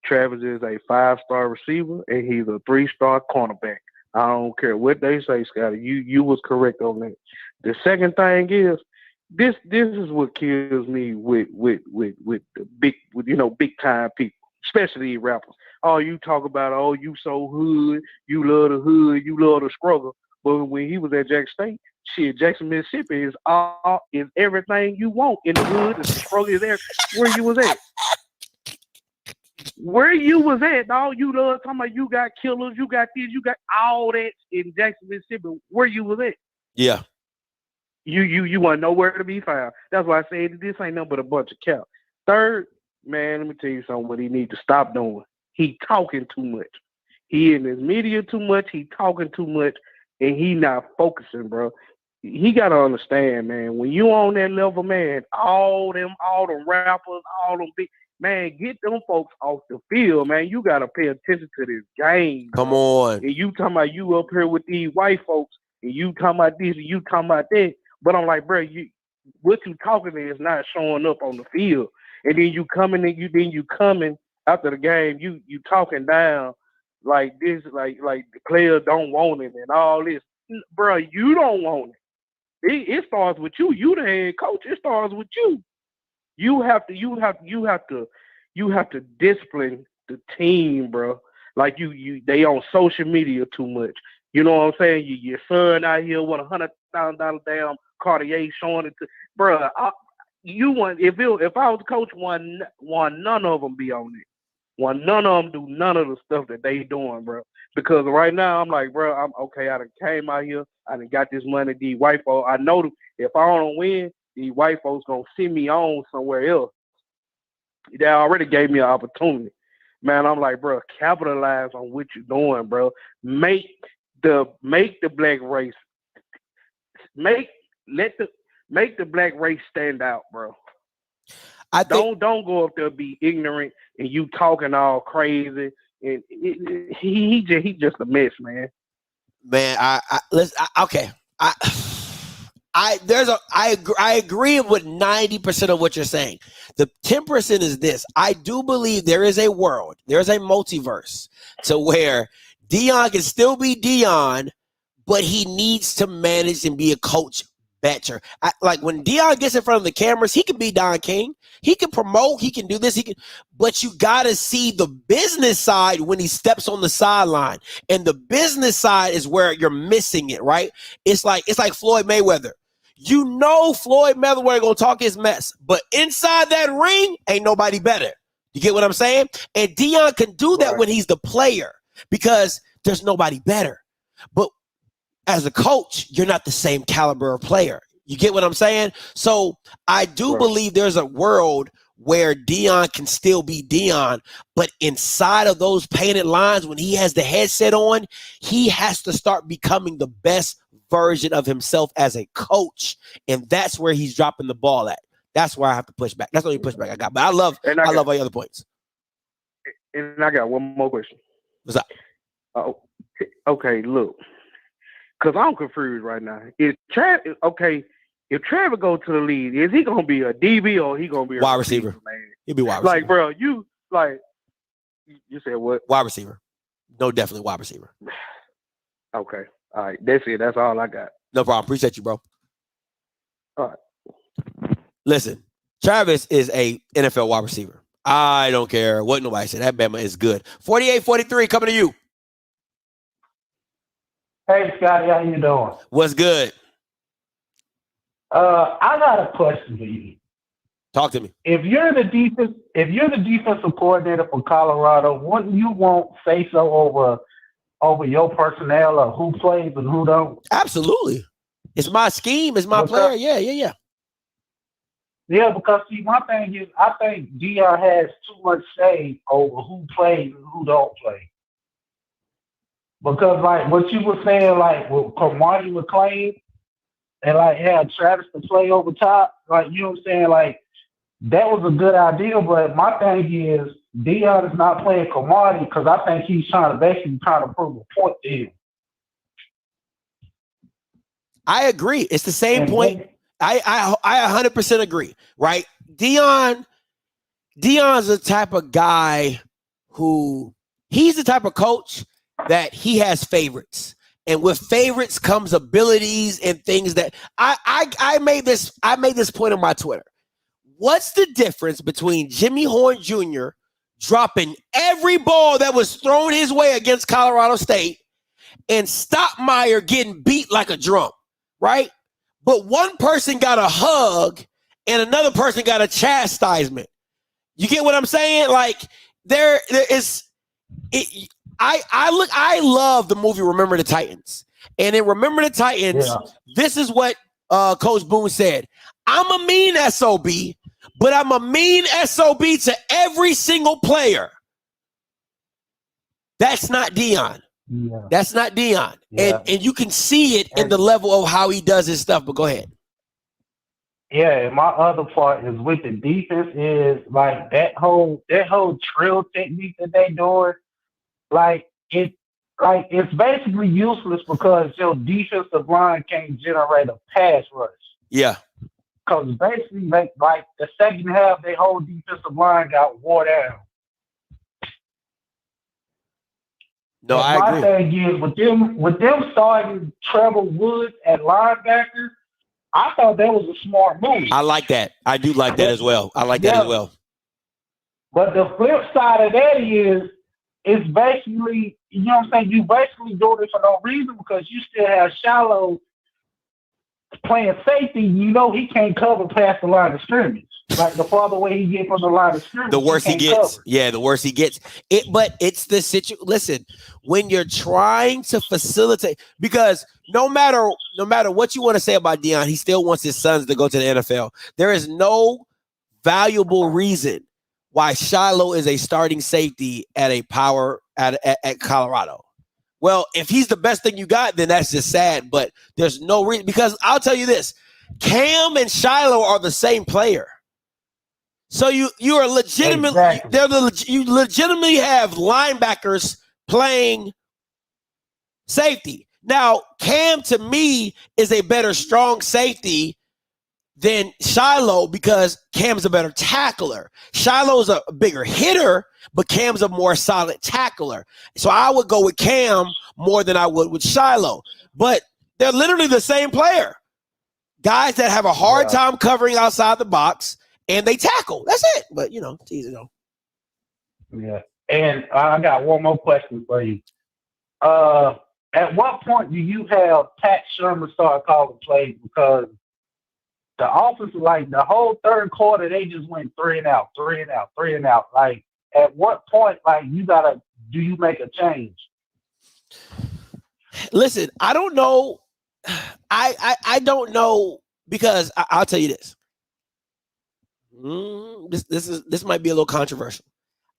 Travis is a 5-star receiver, and he's a 3-star cornerback. I don't care what they say, Scotty. You was correct on that. The second thing is this is what kills me with the big time people, especially rappers. Oh, you talk about, oh, you so hood, you love the hood, you love the struggle. But when he was at Jackson State, shit, Jackson, Mississippi is everything you want in the hood. The struggle is there. Where you was at? Where you was at, dog? You love talking about you got killers, you got this, you got all that in Jackson, Mississippi. Where you was at? Yeah. You want nowhere to be found. That's why I said this ain't nothing but a bunch of cap. Third, man, let me tell you something. What he need to stop doing. He talking too much. He in his media too much. He talking too much, and he not focusing, bro. He gotta understand, man. When you on that level, man, all them rappers, all them big. Man, get them folks off the field, man. You got to pay attention to this game. Come on. And you talking about you up here with these white folks, and you talking about this, and you talking about that. But I'm like, bro, what you talking is not showing up on the field. And then you coming after the game, you talking down like this, like the players don't want it and all this. Bro, you don't want it. It starts with you. You the head coach. It starts with you. You have to discipline the team, bro. Like they on social media too much. You know what I'm saying? Your son out here with $100,000 damn Cartier showing it to, bro. If I was a coach, one none of them be on it. None of them do none of the stuff that they doing, bro. Because right now I'm like, bro, I'm okay. I done came out here. I done got this money. These white folks, I know if I don't win, these white folks gonna send me on somewhere else. They already gave me an opportunity. Man, I'm like, bro, capitalize on what you're doing, bro. Make the black race make the black race stand out, bro. Don't go up there be ignorant and you talking all crazy and he just a mess, man. Man, I agree with 90% of what you're saying. The 10% is this. I do believe there is a world, there's a multiverse to where Deion can still be Deion, but he needs to manage and be a coach better. Like when Deion gets in front of the cameras, he can be Don King. He can promote. He can do this. But you got to see the business side when he steps on the sideline. And the business side is where you're missing it, right? It's like Floyd Mayweather. You know Floyd Mayweather gonna talk his mess, but inside that ring, ain't nobody better. You get what I'm saying? And Deion can do that when he's the player because there's nobody better. But as a coach, you're not the same caliber of player. You get what I'm saying? So I do believe there's a world where Deion can still be Deion, but inside of those painted lines, when he has the headset on, he has to start becoming the best version of himself as a coach, and that's where he's dropping the ball at. That's where I have to push back. That's the only pushback I got. But I love all your other points. And I got one more question. What's up? Oh, okay. Look, because I'm confused right now. Is Travis okay? If Travis go to the league, is he gonna be a DB or he gonna be a wide receiver? man? He'll be wide receiver. Like, bro, you said what? Wide receiver. No, definitely wide receiver. Okay. All right. That's it. That's all I got. No problem. Appreciate you, bro. All right. Listen, Travis is a NFL wide receiver. I don't care what nobody said. That Bama is good. 48-43 coming to you. Hey, Scotty, how you doing? What's good? I got a question for you. Talk to me. If you're the defensive coordinator for Colorado, wouldn't you want say so over your personnel or who plays and who don't? Absolutely. It's my scheme. It's my player. Yeah. Yeah, because see, my thing is, I think Dion has too much say over who plays and who don't play. Because like what you were saying, like with Kamani McClain and like had Travis to play over top, like you know what I'm saying, like that was a good idea. But my thing is, Dion is not playing Kamani because I think he's trying to prove a point to him. I agree. It's the same point. I 100% agree, right? Dion's the type of guy who he's the type of coach that he has favorites. And with favorites comes abilities and things that I made this point on my Twitter. What's the difference between Jimmy Horn Jr. dropping every ball that was thrown his way against Colorado State and Stoppmeyer getting beat like a drum, right? But one person got a hug and another person got a chastisement. You get what I'm saying? Like there is it. I love the movie Remember the Titans. And in Remember the Titans, This is what Coach Boone said. I'm a mean SOB, but I'm a mean SOB to every single player. That's not Dion. Yeah. That's not Dion. Yeah. And you can see it in the level of how he does his stuff, but go ahead. Yeah, and my other part is with the defense is like that whole trill technique that they doing, it's basically useless because your defensive line can't generate a pass rush. Yeah. Because basically, like the second half, their whole defensive line got wore down. No, and I agree. My thing is with them starting Trevor Woods at linebacker, I thought that was a smart move. I like that. I do like that as well. I like that as well. But the flip side of that is, it's basically, you know what I'm saying, you basically doing it for no reason because you still have Shallow playing safety. You know he can't cover past the line of scrimmage. Like the farther away he gets from the line of scrimmage, the worse he gets. Cover. Yeah, the worse he gets. But it's the situation. Listen, when you're trying to facilitate, because no matter what you want to say about Dion, he still wants his sons to go to the NFL. There is no valuable reason why Shiloh is a starting safety at a power at Colorado. Well, if he's the best thing you got, then that's just sad. But there's no reason, because I'll tell you this: Cam and Shiloh are the same player. So you are legitimately you legitimately have linebackers playing safety. Now, Cam to me is a better strong safety than Shiloh because Cam's a better tackler. Shiloh's a bigger hitter, but Cam's a more solid tackler. So I would go with Cam more than I would with Shiloh. But they're literally the same player. Guys that have a hard time covering outside the box and they tackle. That's it. But, it's easy though. Yeah. And I got one more question for you. At what point do you have Pat Sherman start calling plays? Because the offense, like the whole third quarter, they just went 3 and out. Like, at what point, do you make a change? Listen, I don't know. I don't know because I'll tell you this. This might be a little controversial.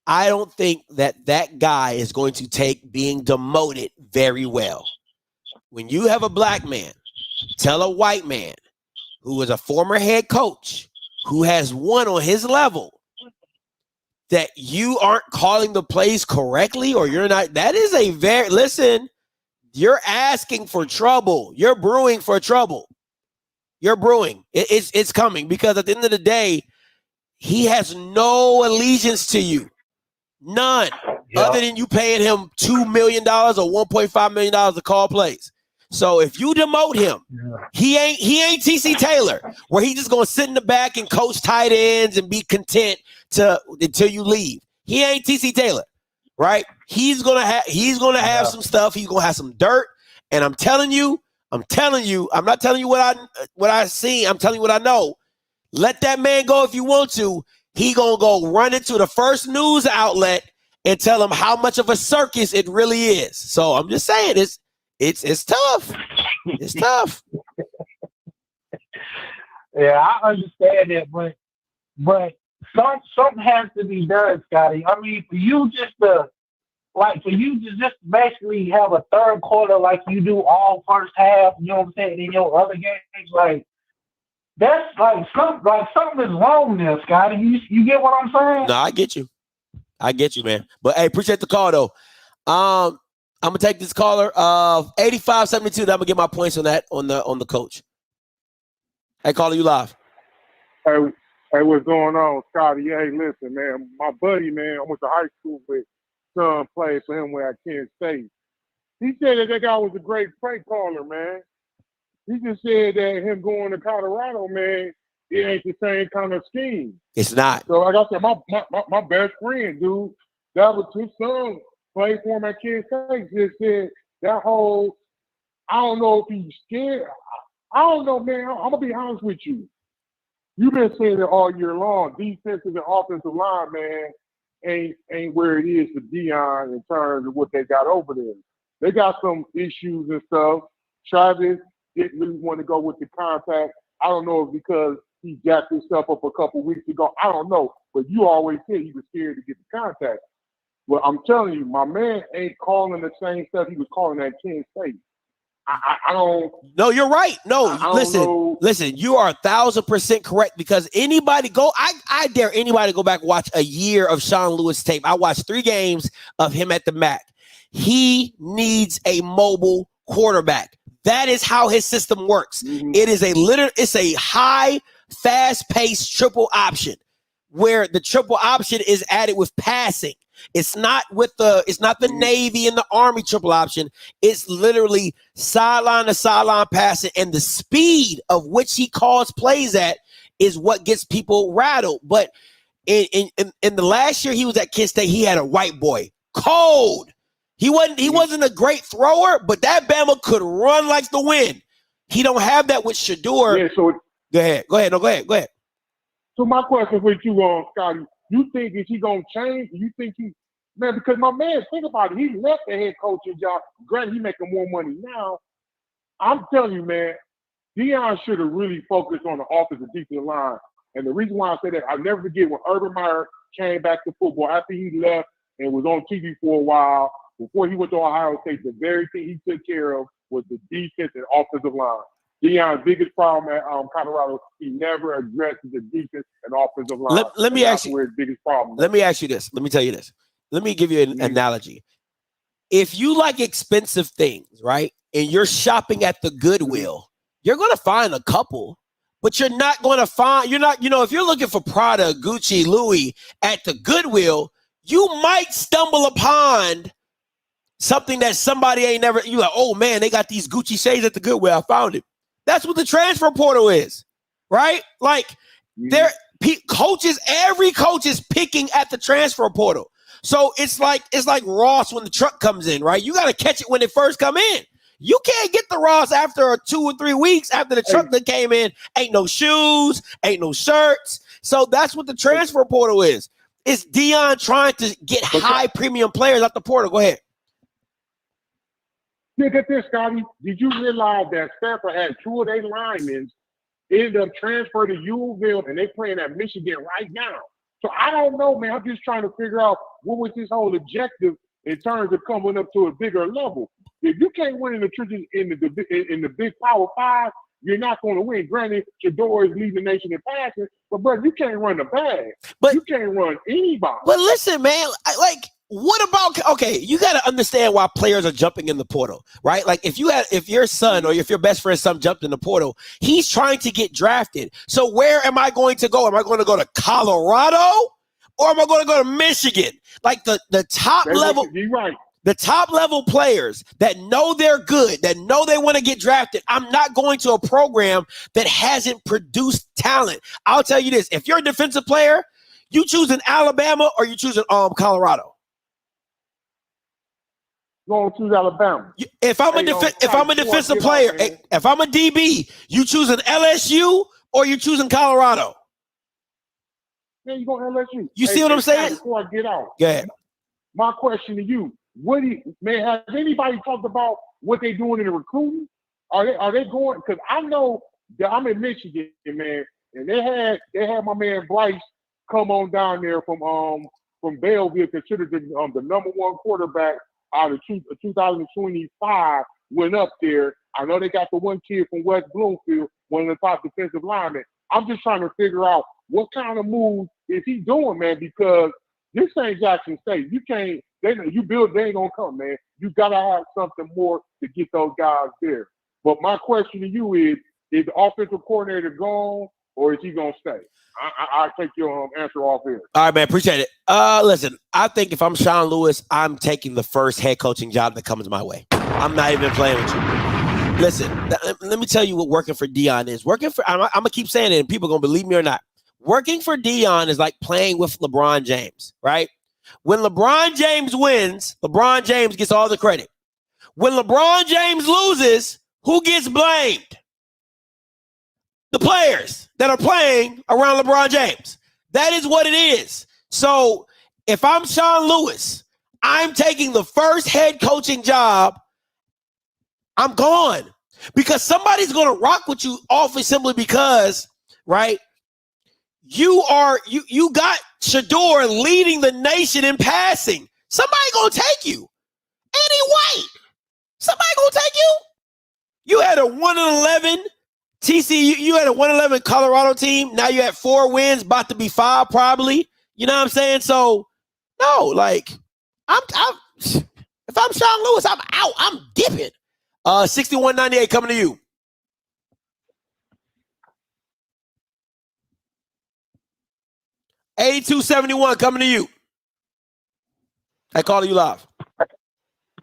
I don't think that guy is going to take being demoted very well. When you have a black man tell a white man who is a former head coach who has won on his level that you aren't calling the plays correctly, or you're not. That is a very listen. You're asking for trouble. You're brewing for trouble. You're brewing. It's coming, because at the end of the day, he has no allegiance to you. None. Other than you paying him $2 million or $1.5 million to call plays. So if you demote him, he ain't TC Taylor, where he's just gonna sit in the back and coach tight ends and be content until you leave. He ain't TC Taylor, right? He's gonna have some stuff. He's gonna have some dirt. And I'm telling you, I'm not telling you what I see. I'm telling you what I know. Let that man go if you want to. He gonna go run into the first news outlet and tell him how much of a circus it really is. So I'm just saying, it's tough. It's tough. Yeah, I understand that, but something has to be done, Scotty. I mean, for you just to basically have a third quarter like you do all first half, you know what I'm saying, in your other games, like that's like something is wrong there, Scotty. You get what I'm saying? No, I get you, man. But hey, appreciate the call though. I'm gonna take this caller of 8572. I'm gonna get my points on that on the coach. Hey, caller, you live. Hey, what's going on, Scotty? Hey, listen, man. My buddy, man, I went to high school with. Son played for him where I can't stay. He said that guy was a great play caller, man. He just said that him going to Colorado, man, it ain't the same kind of scheme. It's not. So like I said, my best friend, dude, that was his son played for him at Kansas State. Just said that whole, I don't know if he's scared. I don't know, man. I'm gonna be honest with you. You've been saying it all year long. Defensive and offensive line, man, ain't where it is for Deion in terms of what they got over there. They got some issues and stuff. Travis didn't really want to go with the contact. I don't know if because he jacked himself up a couple weeks ago. I don't know. But you always said he was scared to get the contact. Well, I'm telling you, my man ain't calling the same stuff he was calling at Kansas State. I don't. No, you're right. No, listen. You are 1,000% correct, because anybody I dare anybody to go back and watch a year of Sean Lewis tape. I watched 3 games of him at the MAC. He needs a mobile quarterback. That is how his system works. Mm-hmm. It's a high, fast-paced triple option, where the triple option is added with passing. It's not the Navy and the Army triple option. It's literally sideline to sideline passing, and the speed of which he calls plays at is what gets people rattled. But in the last year he was at Kent State, he had a white boy, cold. He wasn't a great thrower, but that Bama could run like the wind. He don't have that with Shador. Yeah, so go ahead. So my question with you, Scotty, you think is he gonna change? You think man, because my man, think about it, he left the head coaching job. Granted, he making more money now. I'm telling you, man, Deion should have really focused on the offensive defensive line. And the reason why I say that, I'll never forget when Urban Meyer came back to football after he left and was on TV for a while. Before he went to Ohio State, the very thing he took care of was the defense and offensive line. Deion's biggest problem at Colorado, he never addressed the defense and offensive line. Let me ask you. His biggest problem. Let me ask you this. Let me tell you this. Let me give you an analogy. If you like expensive things, right, and you're shopping at the Goodwill, you're going to find a couple, but you're not going to find, if you're looking for Prada, Gucci, Louis at the Goodwill, you might stumble upon something that somebody ain't never, you're like, oh man, they got these Gucci shades at the Goodwill. I found it. That's what the transfer portal is, right? Like every coach is picking at the transfer portal. So it's like Ross when the truck comes in, right? You got to catch it when it first come in. You can't get the Ross after 2 or 3 weeks after the truck that came in. Ain't no shoes, ain't no shirts. So that's what the transfer portal is. It's Deion trying to get high premium players out the portal. Go ahead. Look at this, Scotty. Did you realize that Stanford had 2 of their linemen ended up transferred to Louisville, and they playing at Michigan right now? So I don't know, man. I'm just trying to figure out what was his whole objective in terms of coming up to a bigger level. If you can't win in the trenches in the big Power 5, you're not going to win. Granted, Shador is leading the nation in passing, but brother, you can't run the bag. But you can't run anybody. But listen, man, what about, okay, you got to understand why players are jumping in the portal, right? Like if your son or if your best friend's son jumped in the portal, he's trying to get drafted. So where am I going to go? Am I going to go to Colorado or am I going to go to Michigan? Like the top level. You're right. The top level players that know they're good, that know they want to get drafted, I'm not going to a program that hasn't produced talent. I'll tell you this, if you're a defensive player, you choosing Alabama or you choosing Colorado? Going to choose Alabama. If I'm a defensive player, if I'm a DB, you choosing LSU or you choosing Colorado? Man, you going LSU. You see what I'm saying? Before I get out, go ahead. My question to you: has anybody talked about what they're doing in the recruiting? Are they going? Because I know that I'm in Michigan, man, and they had my man Bryce come on down there from Belleville, considered the number one quarterback out of 2025. Went up there. I know they got the one kid from West Bloomfield, one of the top defensive linemen. I'm just trying to figure out what kind of move is he doing, man, because this ain't Jackson State. You can't. They ain't gonna come, man. You gotta have something more to get those guys there. But my question to you is the offensive coordinator gone or is he gonna stay? I'll take your answer off here. All right, man. Appreciate it. Listen, I think if I'm Sean Lewis, I'm taking the first head coaching job that comes my way. I'm not even playing with you. Listen, let me tell you what working for Deion is. I'm gonna keep saying it, and people are gonna believe me or not. Working for Deion is like playing with LeBron James, right? When LeBron James wins, LeBron James gets all the credit. When LeBron James loses, who gets blamed? The players that are playing around LeBron James. That is what it is. So if I'm Sean Lewis, I'm taking the first head coaching job. I'm gone because somebody's going to rock with you awfully simply because, right? You got Shador leading the nation in passing. Somebody gonna take you. And he white. Somebody gonna take you. You had a 1-11 TCU. You had a 1-11 Colorado team. Now you had 4 wins, about to be 5 probably. You know what I'm saying? So no, like if I'm Sean Lewis, I'm out. I'm dipping. 6198 coming to you. 8271 coming to you. I call you live.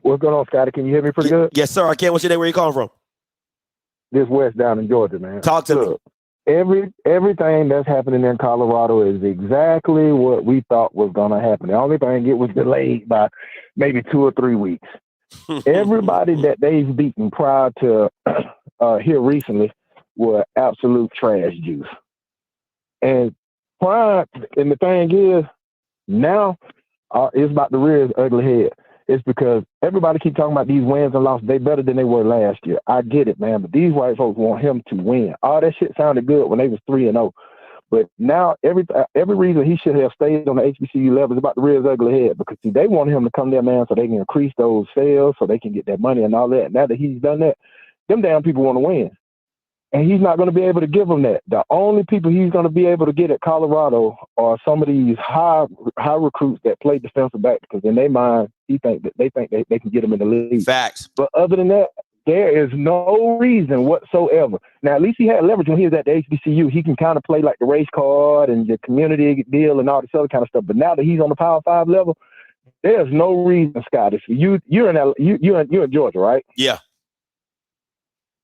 What's going on, Scotty? Can you hear me pretty good? Yes, sir. I can. What's your name? Where you calling from? This West down in Georgia, man. Talk to me. Everything that's happening in Colorado is exactly what we thought was going to happen. The only thing, it was delayed by maybe 2 or 3 weeks. Everybody that they've beaten prior to here recently were absolute trash juice. And the thing is, now it's about to rear its ugly head. It's because everybody keep talking about these wins and losses. They better than they were last year. I get it, man. But these white folks want him to win. All that shit sounded good when they was 3-0. But now every reason he should have stayed on the HBCU level is about to rear his ugly head. Because see, they want him to come there, man, so they can increase those sales, so they can get that money and all that. And now that he's done that, them damn people want to win. And he's not going to be able to give them that. The only people he's going to be able to get at Colorado are some of these high recruits that play defensive back, because in their mind, they think they can get them in the league. Facts. But other than that, there is no reason whatsoever. Now, at least he had leverage when he was at the HBCU. He can kind of play like the race card and the community deal and all this other kind of stuff. But now that he's on the Power 5 level, there's no reason, Scott. If you're in Georgia, right? Yeah.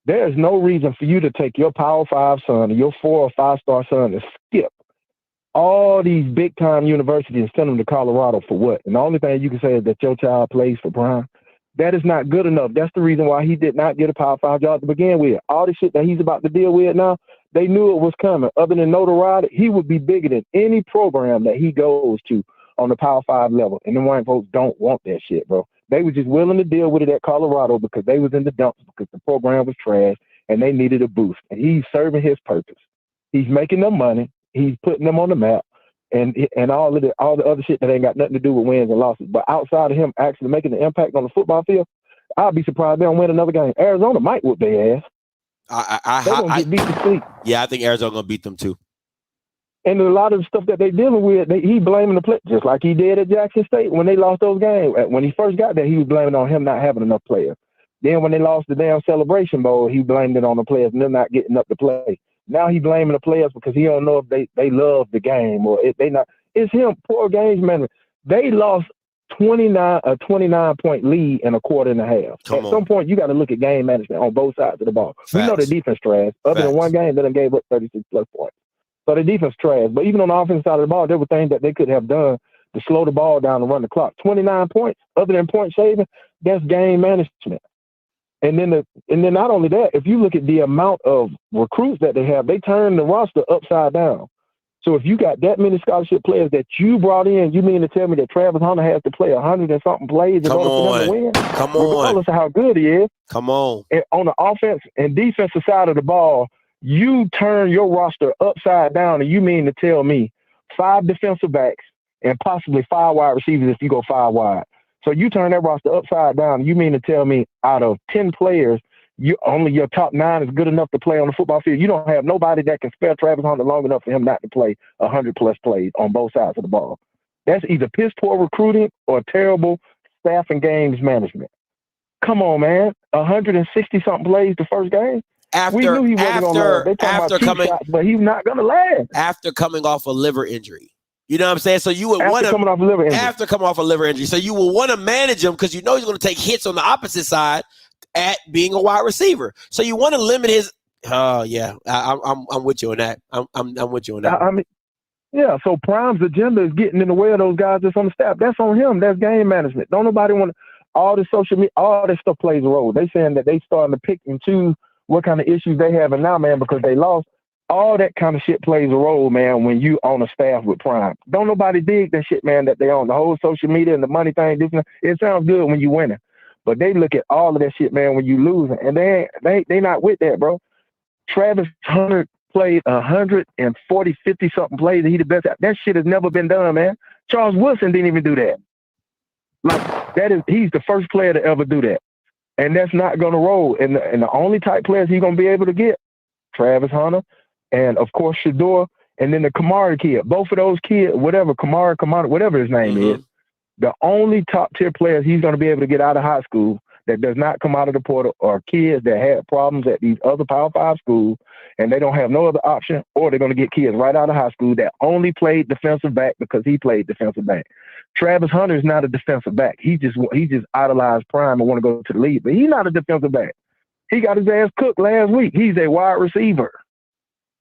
There's no reason for you to take your Power 5 son or your 4 or 5-star son and skip all these big-time universities and send them to Colorado for what? And the only thing you can say is that your child plays for Prime. That is not good enough. That's the reason why he did not get a Power 5 job to begin with. All the shit that he's about to deal with now, they knew it was coming. Other than notoriety, he would be bigger than any program that he goes to on the Power 5 level. And the white folks don't want that shit, bro. They were just willing to deal with it at Colorado because they was in the dumps because the program was trash and they needed a boost. And he's serving his purpose. He's making them money. He's putting them on the map and all the other shit that ain't got nothing to do with wins and losses. But outside of him actually making an impact on the football field, I'll be surprised they don't win another game. Arizona might whoop their ass. They're gonna get beat to sleep. Yeah, I think Arizona gonna beat them too. And a lot of the stuff that they dealing with, he blaming the play, just like he did at Jackson State when they lost those games. When he first got there, he was blaming on him not having enough players. Then when they lost the damn Celebration Bowl, he blamed it on the players and they're not getting up to play. Now he blaming the players because he don't know if they love the game or if they not. It's him, poor games management. They lost a 29-point lead in a quarter and a half. At some point, you got to look at game management on both sides of the ball. Facts. We know the defense trash. Other than one game, they done gave up 36+ points. So the defense trash. But even on the offensive side of the ball, there were things that they could have done to slow the ball down and run the clock. 29 points, other than point saving, that's game management. And then not only that, if you look at the amount of recruits that they have, they turn the roster upside down. So if you got that many scholarship players that you brought in, you mean to tell me that Travis Hunter has to play 100 and something plays in order for them to win? Regardless of how good he is. Come on. And on the offense and defensive side of the ball, you turn your roster upside down, and you mean to tell me 5 defensive backs and possibly 5 wide receivers if you go 5 wide. So you turn that roster upside down, and you mean to tell me out of 10 players, only your top 9 is good enough to play on the football field. You don't have nobody that can spare Travis Hunter long enough for him not to play 100+ plays on both sides of the ball. That's either piss poor recruiting or terrible staff and games management. Come on, man. 160-something plays the first game. We knew he wasn't going to last. They talking about 2 shots, but he's not going to last. After coming off a liver injury. You know what I'm saying? So you would want to coming off a liver injury. After coming off a liver injury. So you will want to manage him because you know he's going to take hits on the opposite side at being a wide receiver. So you want to limit his. Oh yeah, I'm with you on that. I'm with you on that. I mean, yeah. So Prime's agenda is getting in the way of those guys that's on the staff. That's on him. That's game management. Don't nobody want all the social media. All this stuff plays a role. They saying that they starting to pick and choose what kind of issues they having now, man, because they lost. All that kind of shit plays a role, man, when you on a staff with Prime. Don't nobody dig that shit, man, that they own. The whole social media and the money thing, it sounds good when you winning. But they look at all of that shit, man, when you losing. And they not with that, bro. Travis Hunter played 140, 50-something plays, and he the best. That shit has never been done, man. Charles Woodson didn't even do that. He's the first player to ever do that. And that's not going to roll. And the only type players he's going to be able to get, Travis Hunter, and of course Shador, and then the Kamara kid. Both of those kids, Kamara, whatever his name is, the only top tier players he's going to be able to get out of high school that does not come out of the portal are kids that had problems at these other Power 5 schools, and they don't have no other option, or they're going to get kids right out of high school that only played defensive back because he played defensive back. Travis Hunter is not a defensive back. He just idolized Prime and want to go to the league, but he's not a defensive back. He got his ass cooked last week. He's a wide receiver.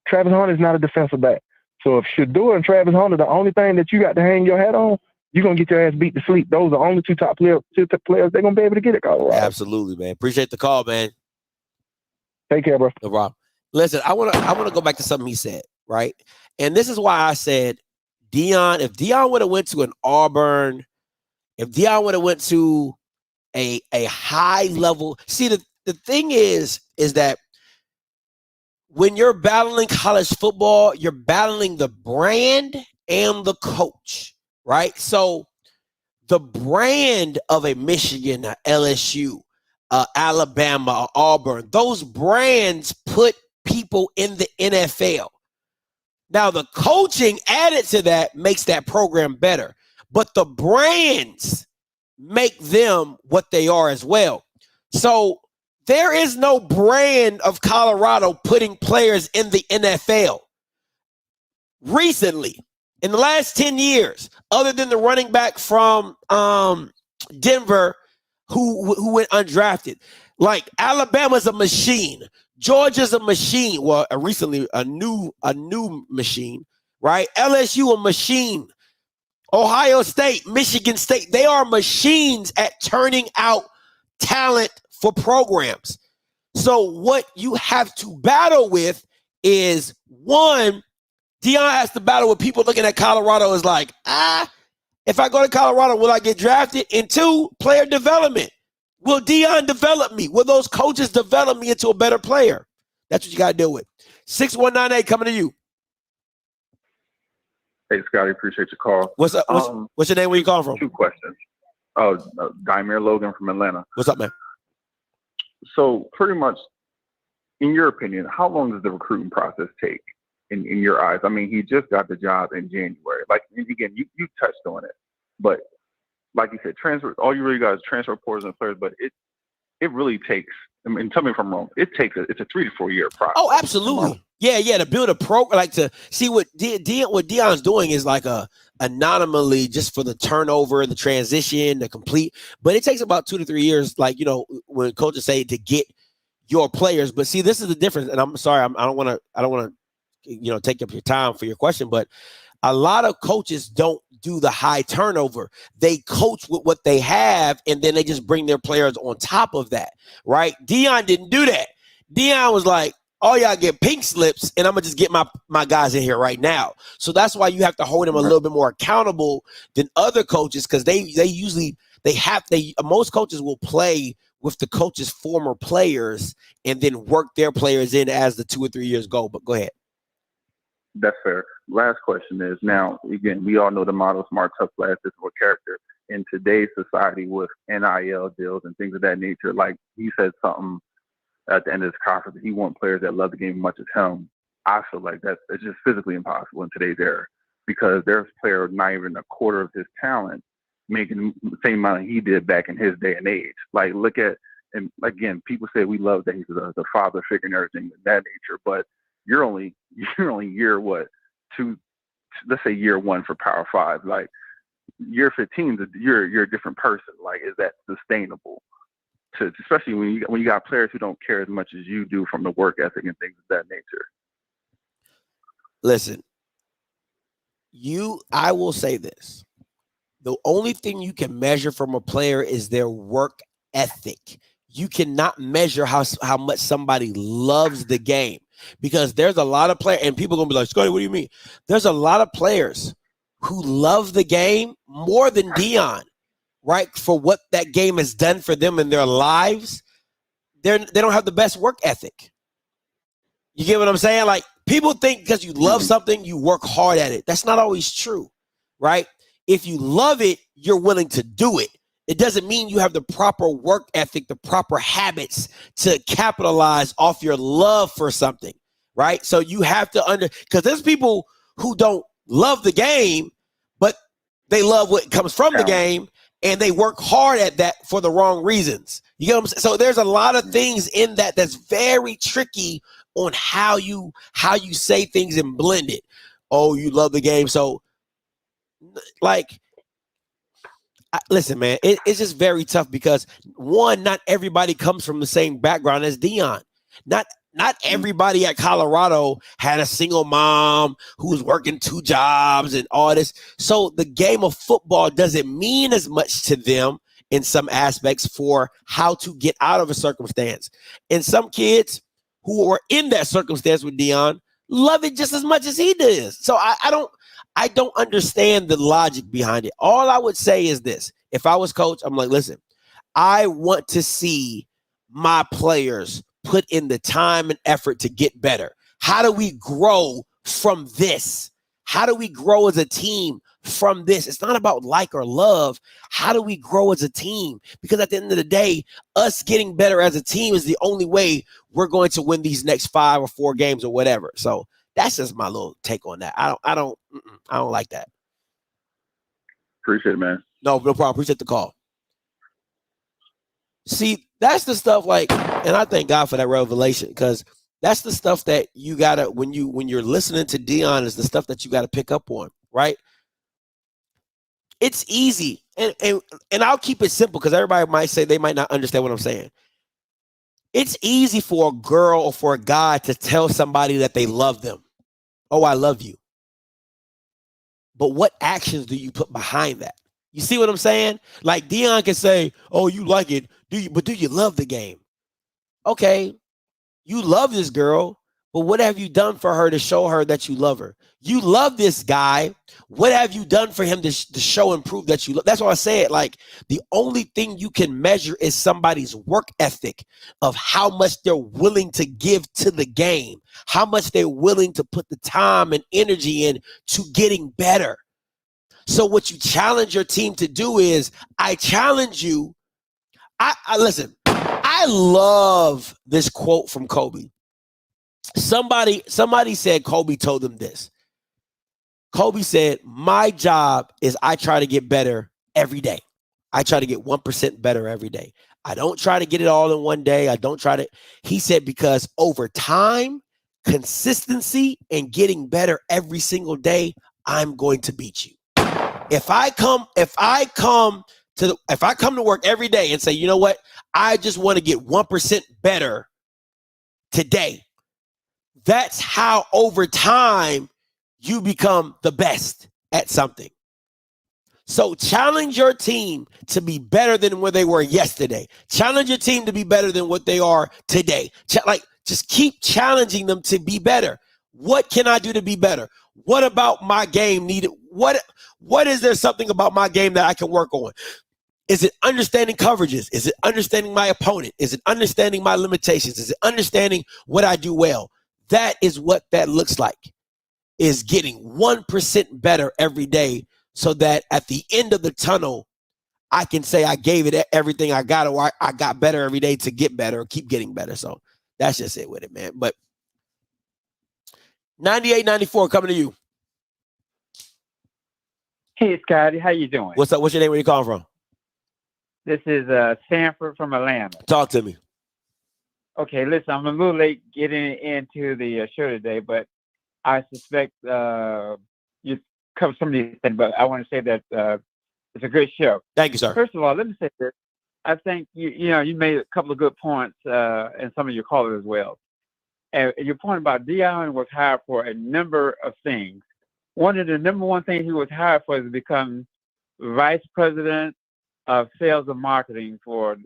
Travis Hunter is not a defensive back. So if Shador and Travis Hunter, the only thing that you got to hang your hat on, you're going to get your ass beat to sleep. Those are the only two top players they're going to be able to get at Colorado. Absolutely, man. Appreciate the call, man. Take care, bro. No problem. Listen, I want to go back to something he said, right? And this is why I said if Deion would have went to an Auburn, if Deion would have went to a high level. See, the thing is that when you're battling college football, you're battling the brand and the coach, right? So the brand of a Michigan, a LSU, Alabama, Auburn, those brands put people in the NFL. Now, the coaching added to that makes that program better, but the brands make them what they are as well. So there is no brand of Colorado putting players in the NFL. Recently, in the last 10 years, other than the running back from Denver who went undrafted, like Alabama's a machine. Georgia's a machine. Well, recently a new machine, right? LSU a machine. Ohio State, Michigan State, they are machines at turning out talent for programs. So what you have to battle with is, one, Deion has to battle with people looking at Colorado as like, if I go to Colorado, will I get drafted? And two, player development. Will Deion develop me? Will those coaches develop me into a better player? That's what you got to deal with. 6198 coming to you. Hey, Scotty, appreciate your call. What's up? What's your name? Where you calling from? 2 questions. Dimir Logan from Atlanta. What's up, man? So pretty much in your opinion, how long does the recruiting process take in your eyes? I mean, he just got the job in January. Like, again, you touched on it, but like you said, transfer. All you really got is transfer portals and players, but it really takes. I mean, tell me if I'm wrong. It's a 3 to 4 year process. Oh, absolutely. Yeah. To build a program, like to see what Deion's doing is like a anonymously just for the turnover, the transition, the complete. But it takes about 2 to 3 years, like, you know, when coaches say to get your players. But see, this is the difference. And I'm sorry, I don't want to, you know, take up your time for your question, but a lot of coaches don't do the high turnover. They coach with what they have, and then they just bring their players on top of that, right? Deion didn't do that. Deion was like, oh, y'all get pink slips, and I'm going to just get my guys in here right now. So that's why you have to hold them a little bit more accountable than other coaches, because most coaches will play with the coach's former players and then work their players in as the 2 or 3 years go. But go ahead. That's fair. Last question is, now, again, we all know the motto, smart, tough, class, disciplined character. In today's society with NIL deals and things of that nature, like he said something at the end of this conference, he wants players that love the game as much as him. I feel like it's just physically impossible in today's era, because there's players not even a quarter of his talent making the same amount he did back in his day and age. Like, look at, and again, people say we love that he's the father figure and everything of that nature, but you're only year let's say year 1 for Power 5. Like, year 15, you're a different person. Like, is that sustainable? Especially when you got players who don't care as much as you do from the work ethic and things of that nature. Listen, I will say this. The only thing you can measure from a player is their work ethic. You cannot measure how much somebody loves the game, because there's a lot of players, and people are going to be like, Scotty, what do you mean? There's a lot of players who love the game more than Deion, right? For what that game has done for them in their lives. They don't have the best work ethic. You get what I'm saying? Like, people think because you love something, you work hard at it. That's not always true, right? If you love it, you're willing to do it. It doesn't mean you have the proper work ethic, the proper habits to capitalize off your love for something, right? So you have to because there's people who don't love the game, but they love what comes from the game, and they work hard at that for the wrong reasons. You get what I'm saying? So there's a lot of things in that that's very tricky on how you say things and blend it. Oh, you love the game. So, like, listen, man, it's just very tough because, one, not everybody comes from the same background as Deion. Not everybody at Colorado had a single mom who was working 2 jobs and all this. So the game of football doesn't mean as much to them in some aspects for how to get out of a circumstance. And some kids who are in that circumstance with Deion love it just as much as he does. So I don't understand the logic behind it. All I would say is this. If I was coach, I'm like, listen, I want to see my players put in the time and effort to get better. How do we grow from this? How do we grow as a team from this? It's not about like or love. How do we grow as a team? Because at the end of the day, us getting better as a team is the only way we're going to win these next 5 or 4 games or whatever. So that's just my little take on that. I don't like that. Appreciate it, man. No problem. Appreciate the call. See, that's the stuff, like, and I thank God for that revelation, because that's the stuff that you gotta, when you're listening to Deion, is the stuff that you gotta pick up on, right? It's easy, and I'll keep it simple, because everybody might say they might not understand what I'm saying. It's easy for a girl or for a guy to tell somebody that they love them. Oh, I love you. But what actions do you put behind that? You see what I'm saying? Like, Deion can say, oh, you like it, but do you love the game? Okay, you love this girl, but what have you done for her to show her that you love her? You love this guy. What have you done for him to show and prove that you love? That's why I said, like, the only thing you can measure is somebody's work ethic of how much they're willing to give to the game, how much they're willing to put the time and energy in to getting better. So what you challenge your team to do is, I challenge you. I listen, I love this quote from Kobe. Somebody said Kobe told them this. Kobe said, my job is I try to get better every day. I try to get 1% better every day. I don't try to get it all in one day. He said, because over time, consistency and getting better every single day, I'm going to beat you. If I come to work every day and say, you know what, I just want to get 1% better today, that's how over time you become the best at something. So challenge your team to be better than where they were yesterday. Challenge your team to be better than what they are today. Just keep challenging them to be better. What can I do to be better? What about my game needed? What is there something about my game that I can work on? Is it understanding coverages? Is it understanding my opponent? Is it understanding my limitations? Is it understanding what I do well? That is what that looks like, is getting 1% better every day, so that at the end of the tunnel, I can say I gave it everything I got, or I got better every day to get better, or keep getting better. So that's just it with it, man. But 98-94 coming to you. Hey, Scotty, how you doing? What's up? What's your name? Where you calling from? This is Stanford from Atlanta. Talk to me. Okay, listen, I'm a little late getting into the show today, but I suspect you cover some of these things, but I want to say that it's a good show. Thank you, sir. First of all, let me say this. I think you made a couple of good points, and some of your callers as well. And your point about Dion was hired for a number of things. One of the number one things he was hired for is to become vice president of sales and marketing for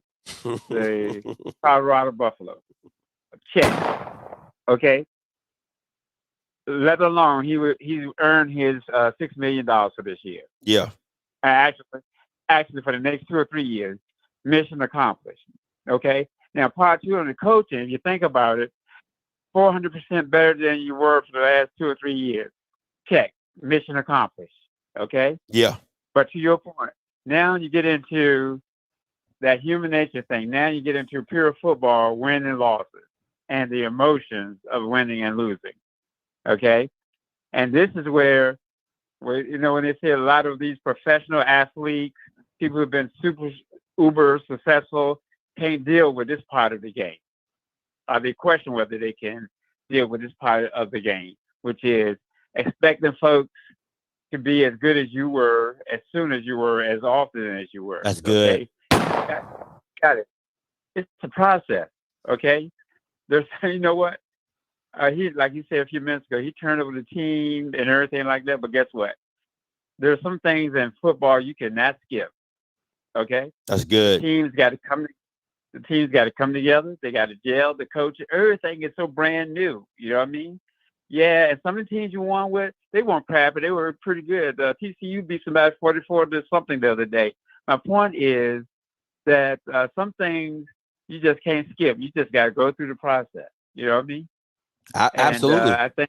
the Colorado Buffalo. Check. Okay. Let alone he earned his $6 million for this year. Yeah. Actually, for the next 2 or 3 years, mission accomplished. Okay. Now, part two on the coaching, if you think about it, 400% better than you were for the last 2 or 3 years. Check. Mission accomplished. Okay. Yeah. But to your point, now you get into that human nature thing. Now you get into pure football, win and losses, and the emotions of winning and losing. Okay. And this is where when they say a lot of these professional athletes, people who've been uber successful, can't deal with this part of the game. They question whether they can deal with this part of the game, which is expecting folks to be as good as you were, as soon as you were, as often as you were. That's good. Okay? Got it. It's a process. Okay. There's, you know what? He, like you said a few minutes ago, he turned over the team and everything like that. But guess what? There are some things in football you cannot skip. Okay. That's good. The team's got to come together. They got to gel. The coach, everything is so brand new. You know what I mean? Yeah. And some of the teams you won with, they weren't crap, but they were pretty good. TCU beat somebody 44 to something the other day. My point is that some things you just can't skip. You just got to go through the process. You know what I mean? Absolutely. And,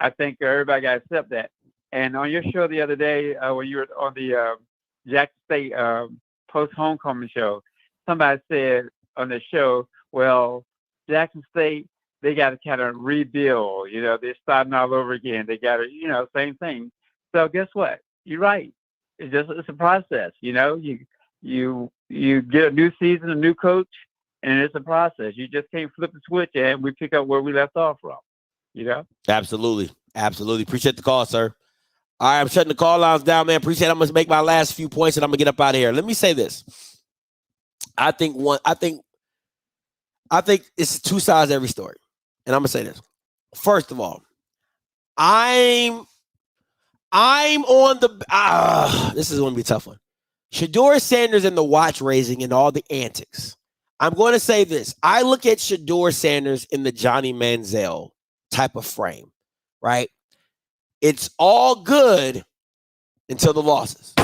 I think everybody got to accept that. And on your show the other day, when you were on the Jackson State post homecoming show, somebody said on the show, well, Jackson State, they got to kind of rebuild. They're starting all over again. They got to, same thing. So guess what? You're right. It's a process. You get a new season, a new coach, and it's a process. You just can't flip the switch and we pick up where we left off from. Absolutely. Appreciate the call, sir. All right, I'm shutting the call lines down, man. Appreciate it. I'm going to make my last few points and I'm going to get up out of here. Let me say this. I think it's two sides to every story. And I'm going to say this. First of all, I'm on the this is going to be a tough one. Shedeur Sanders and the watch raising and all the antics. I'm going to say this. I look at Shedeur Sanders in the Johnny Manziel type of frame, right? It's all good until the losses.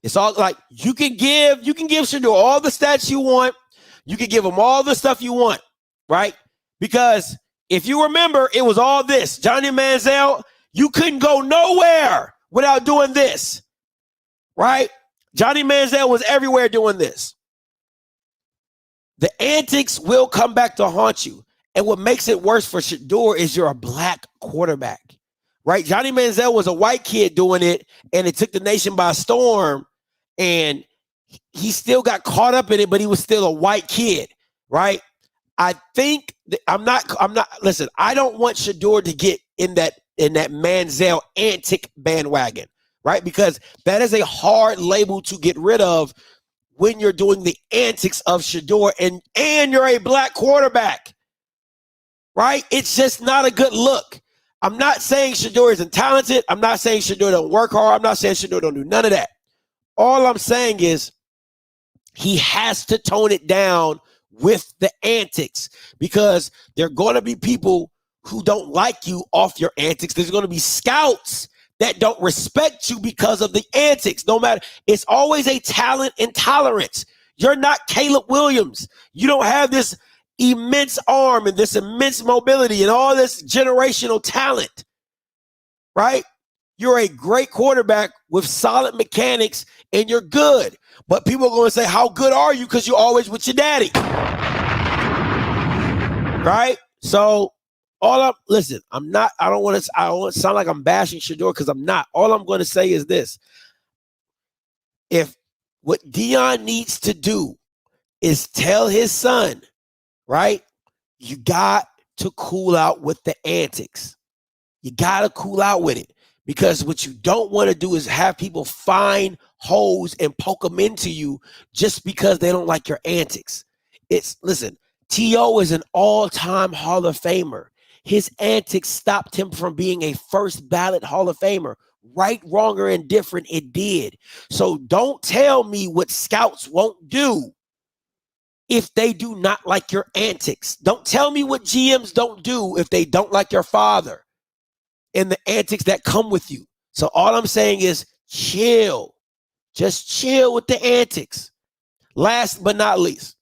It's all like you can give Shedeur all the stats you want. You can give him all the stuff you want, right? Because if you remember, it was all this. Johnny Manziel, you couldn't go nowhere without doing this, right? Johnny Manziel was everywhere doing this. The antics will come back to haunt you. And what makes it worse for Shador is you're a black quarterback, right? Johnny Manziel was a white kid doing it, and it took the nation by storm, and he still got caught up in it, but he was still a white kid, right? I think I'm not, listen, I don't want Shador to get in that Manziel antic bandwagon, right? Because that is a hard label to get rid of when you're doing the antics of Shador and you're a black quarterback, right? It's just not a good look. I'm not saying Shador isn't talented. I'm not saying Shador don't work hard. I'm not saying Shador don't do none of that. All I'm saying is he has to tone it down with the antics, because there are going to be people who don't like you off your antics. There's going to be scouts that don't respect you because of the antics. No matter, it's always a talent intolerance. You're not Caleb Williams. You don't have this immense arm and this immense mobility and all this generational talent, right? You're a great quarterback with solid mechanics and you're good. But people are going to say, how good are you? Because you're always with your daddy. Right? So I don't want to sound like I'm bashing Shador, because I'm not. All I'm going to say is this. If what Deion needs to do is tell his son, right, you got to cool out with the antics. You got to cool out with it, because what you don't want to do is have people find holes and poke them into you just because they don't like your antics. Listen, T.O. is an all-time Hall of Famer. His antics stopped him from being a first ballot Hall of Famer. Right, wrong, or indifferent, it did. So don't tell me what scouts won't do if they do not like your antics. Don't tell me what GMs don't do if they don't like your father and the antics that come with you. So all I'm saying is chill. Just chill with the antics. Last but not least,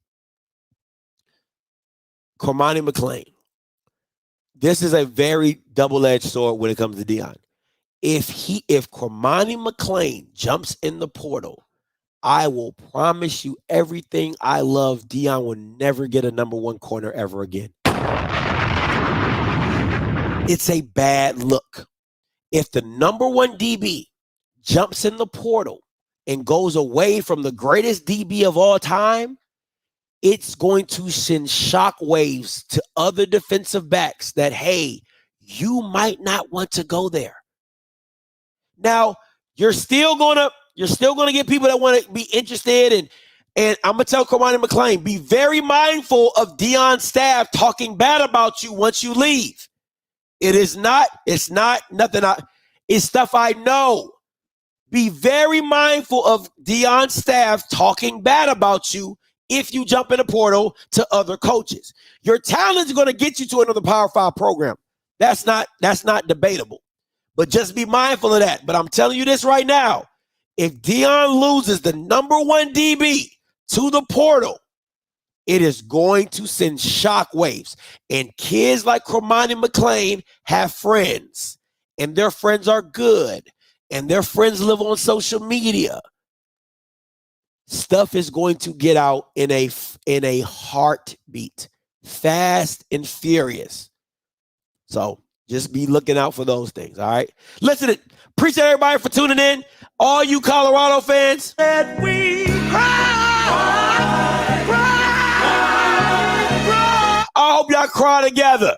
Cormani McClain. This is a very double-edged sword when it comes to Deion. If Cormani McClain jumps in the portal, I will promise you everything I love, Deion will never get a number one corner ever again. It's a bad look. If the number one DB jumps in the portal and goes away from the greatest DB of all time, it's going to send shockwaves to other defensive backs that, hey, you might not want to go there. Now, you're still gonna get people that want to be interested, and I'm gonna tell Cormani McClain, be very mindful of Deion's staff talking bad about you once you leave. It's stuff I know. Be very mindful of Deion's staff talking bad about you if you jump in the portal to other coaches. Your talent is going to get you to another Power 5 program. That's not debatable. But just be mindful of that. But I'm telling you this right now. If Deion loses the number one DB to the portal, it is going to send shockwaves. And kids like Cormani McClain have friends, and their friends are good, and their friends live on social media. Stuff is going to get out in a heartbeat, fast and furious. So just be looking out for those things, all right? Listen, appreciate everybody for tuning in. All you Colorado fans, that we I hope y'all cry together.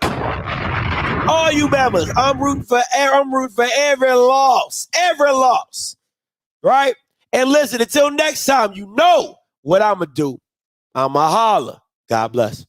All you Bammers, I'm rooting for every loss, right? And listen, until next time, you know what I'm going to do. I'm going to holler. God bless.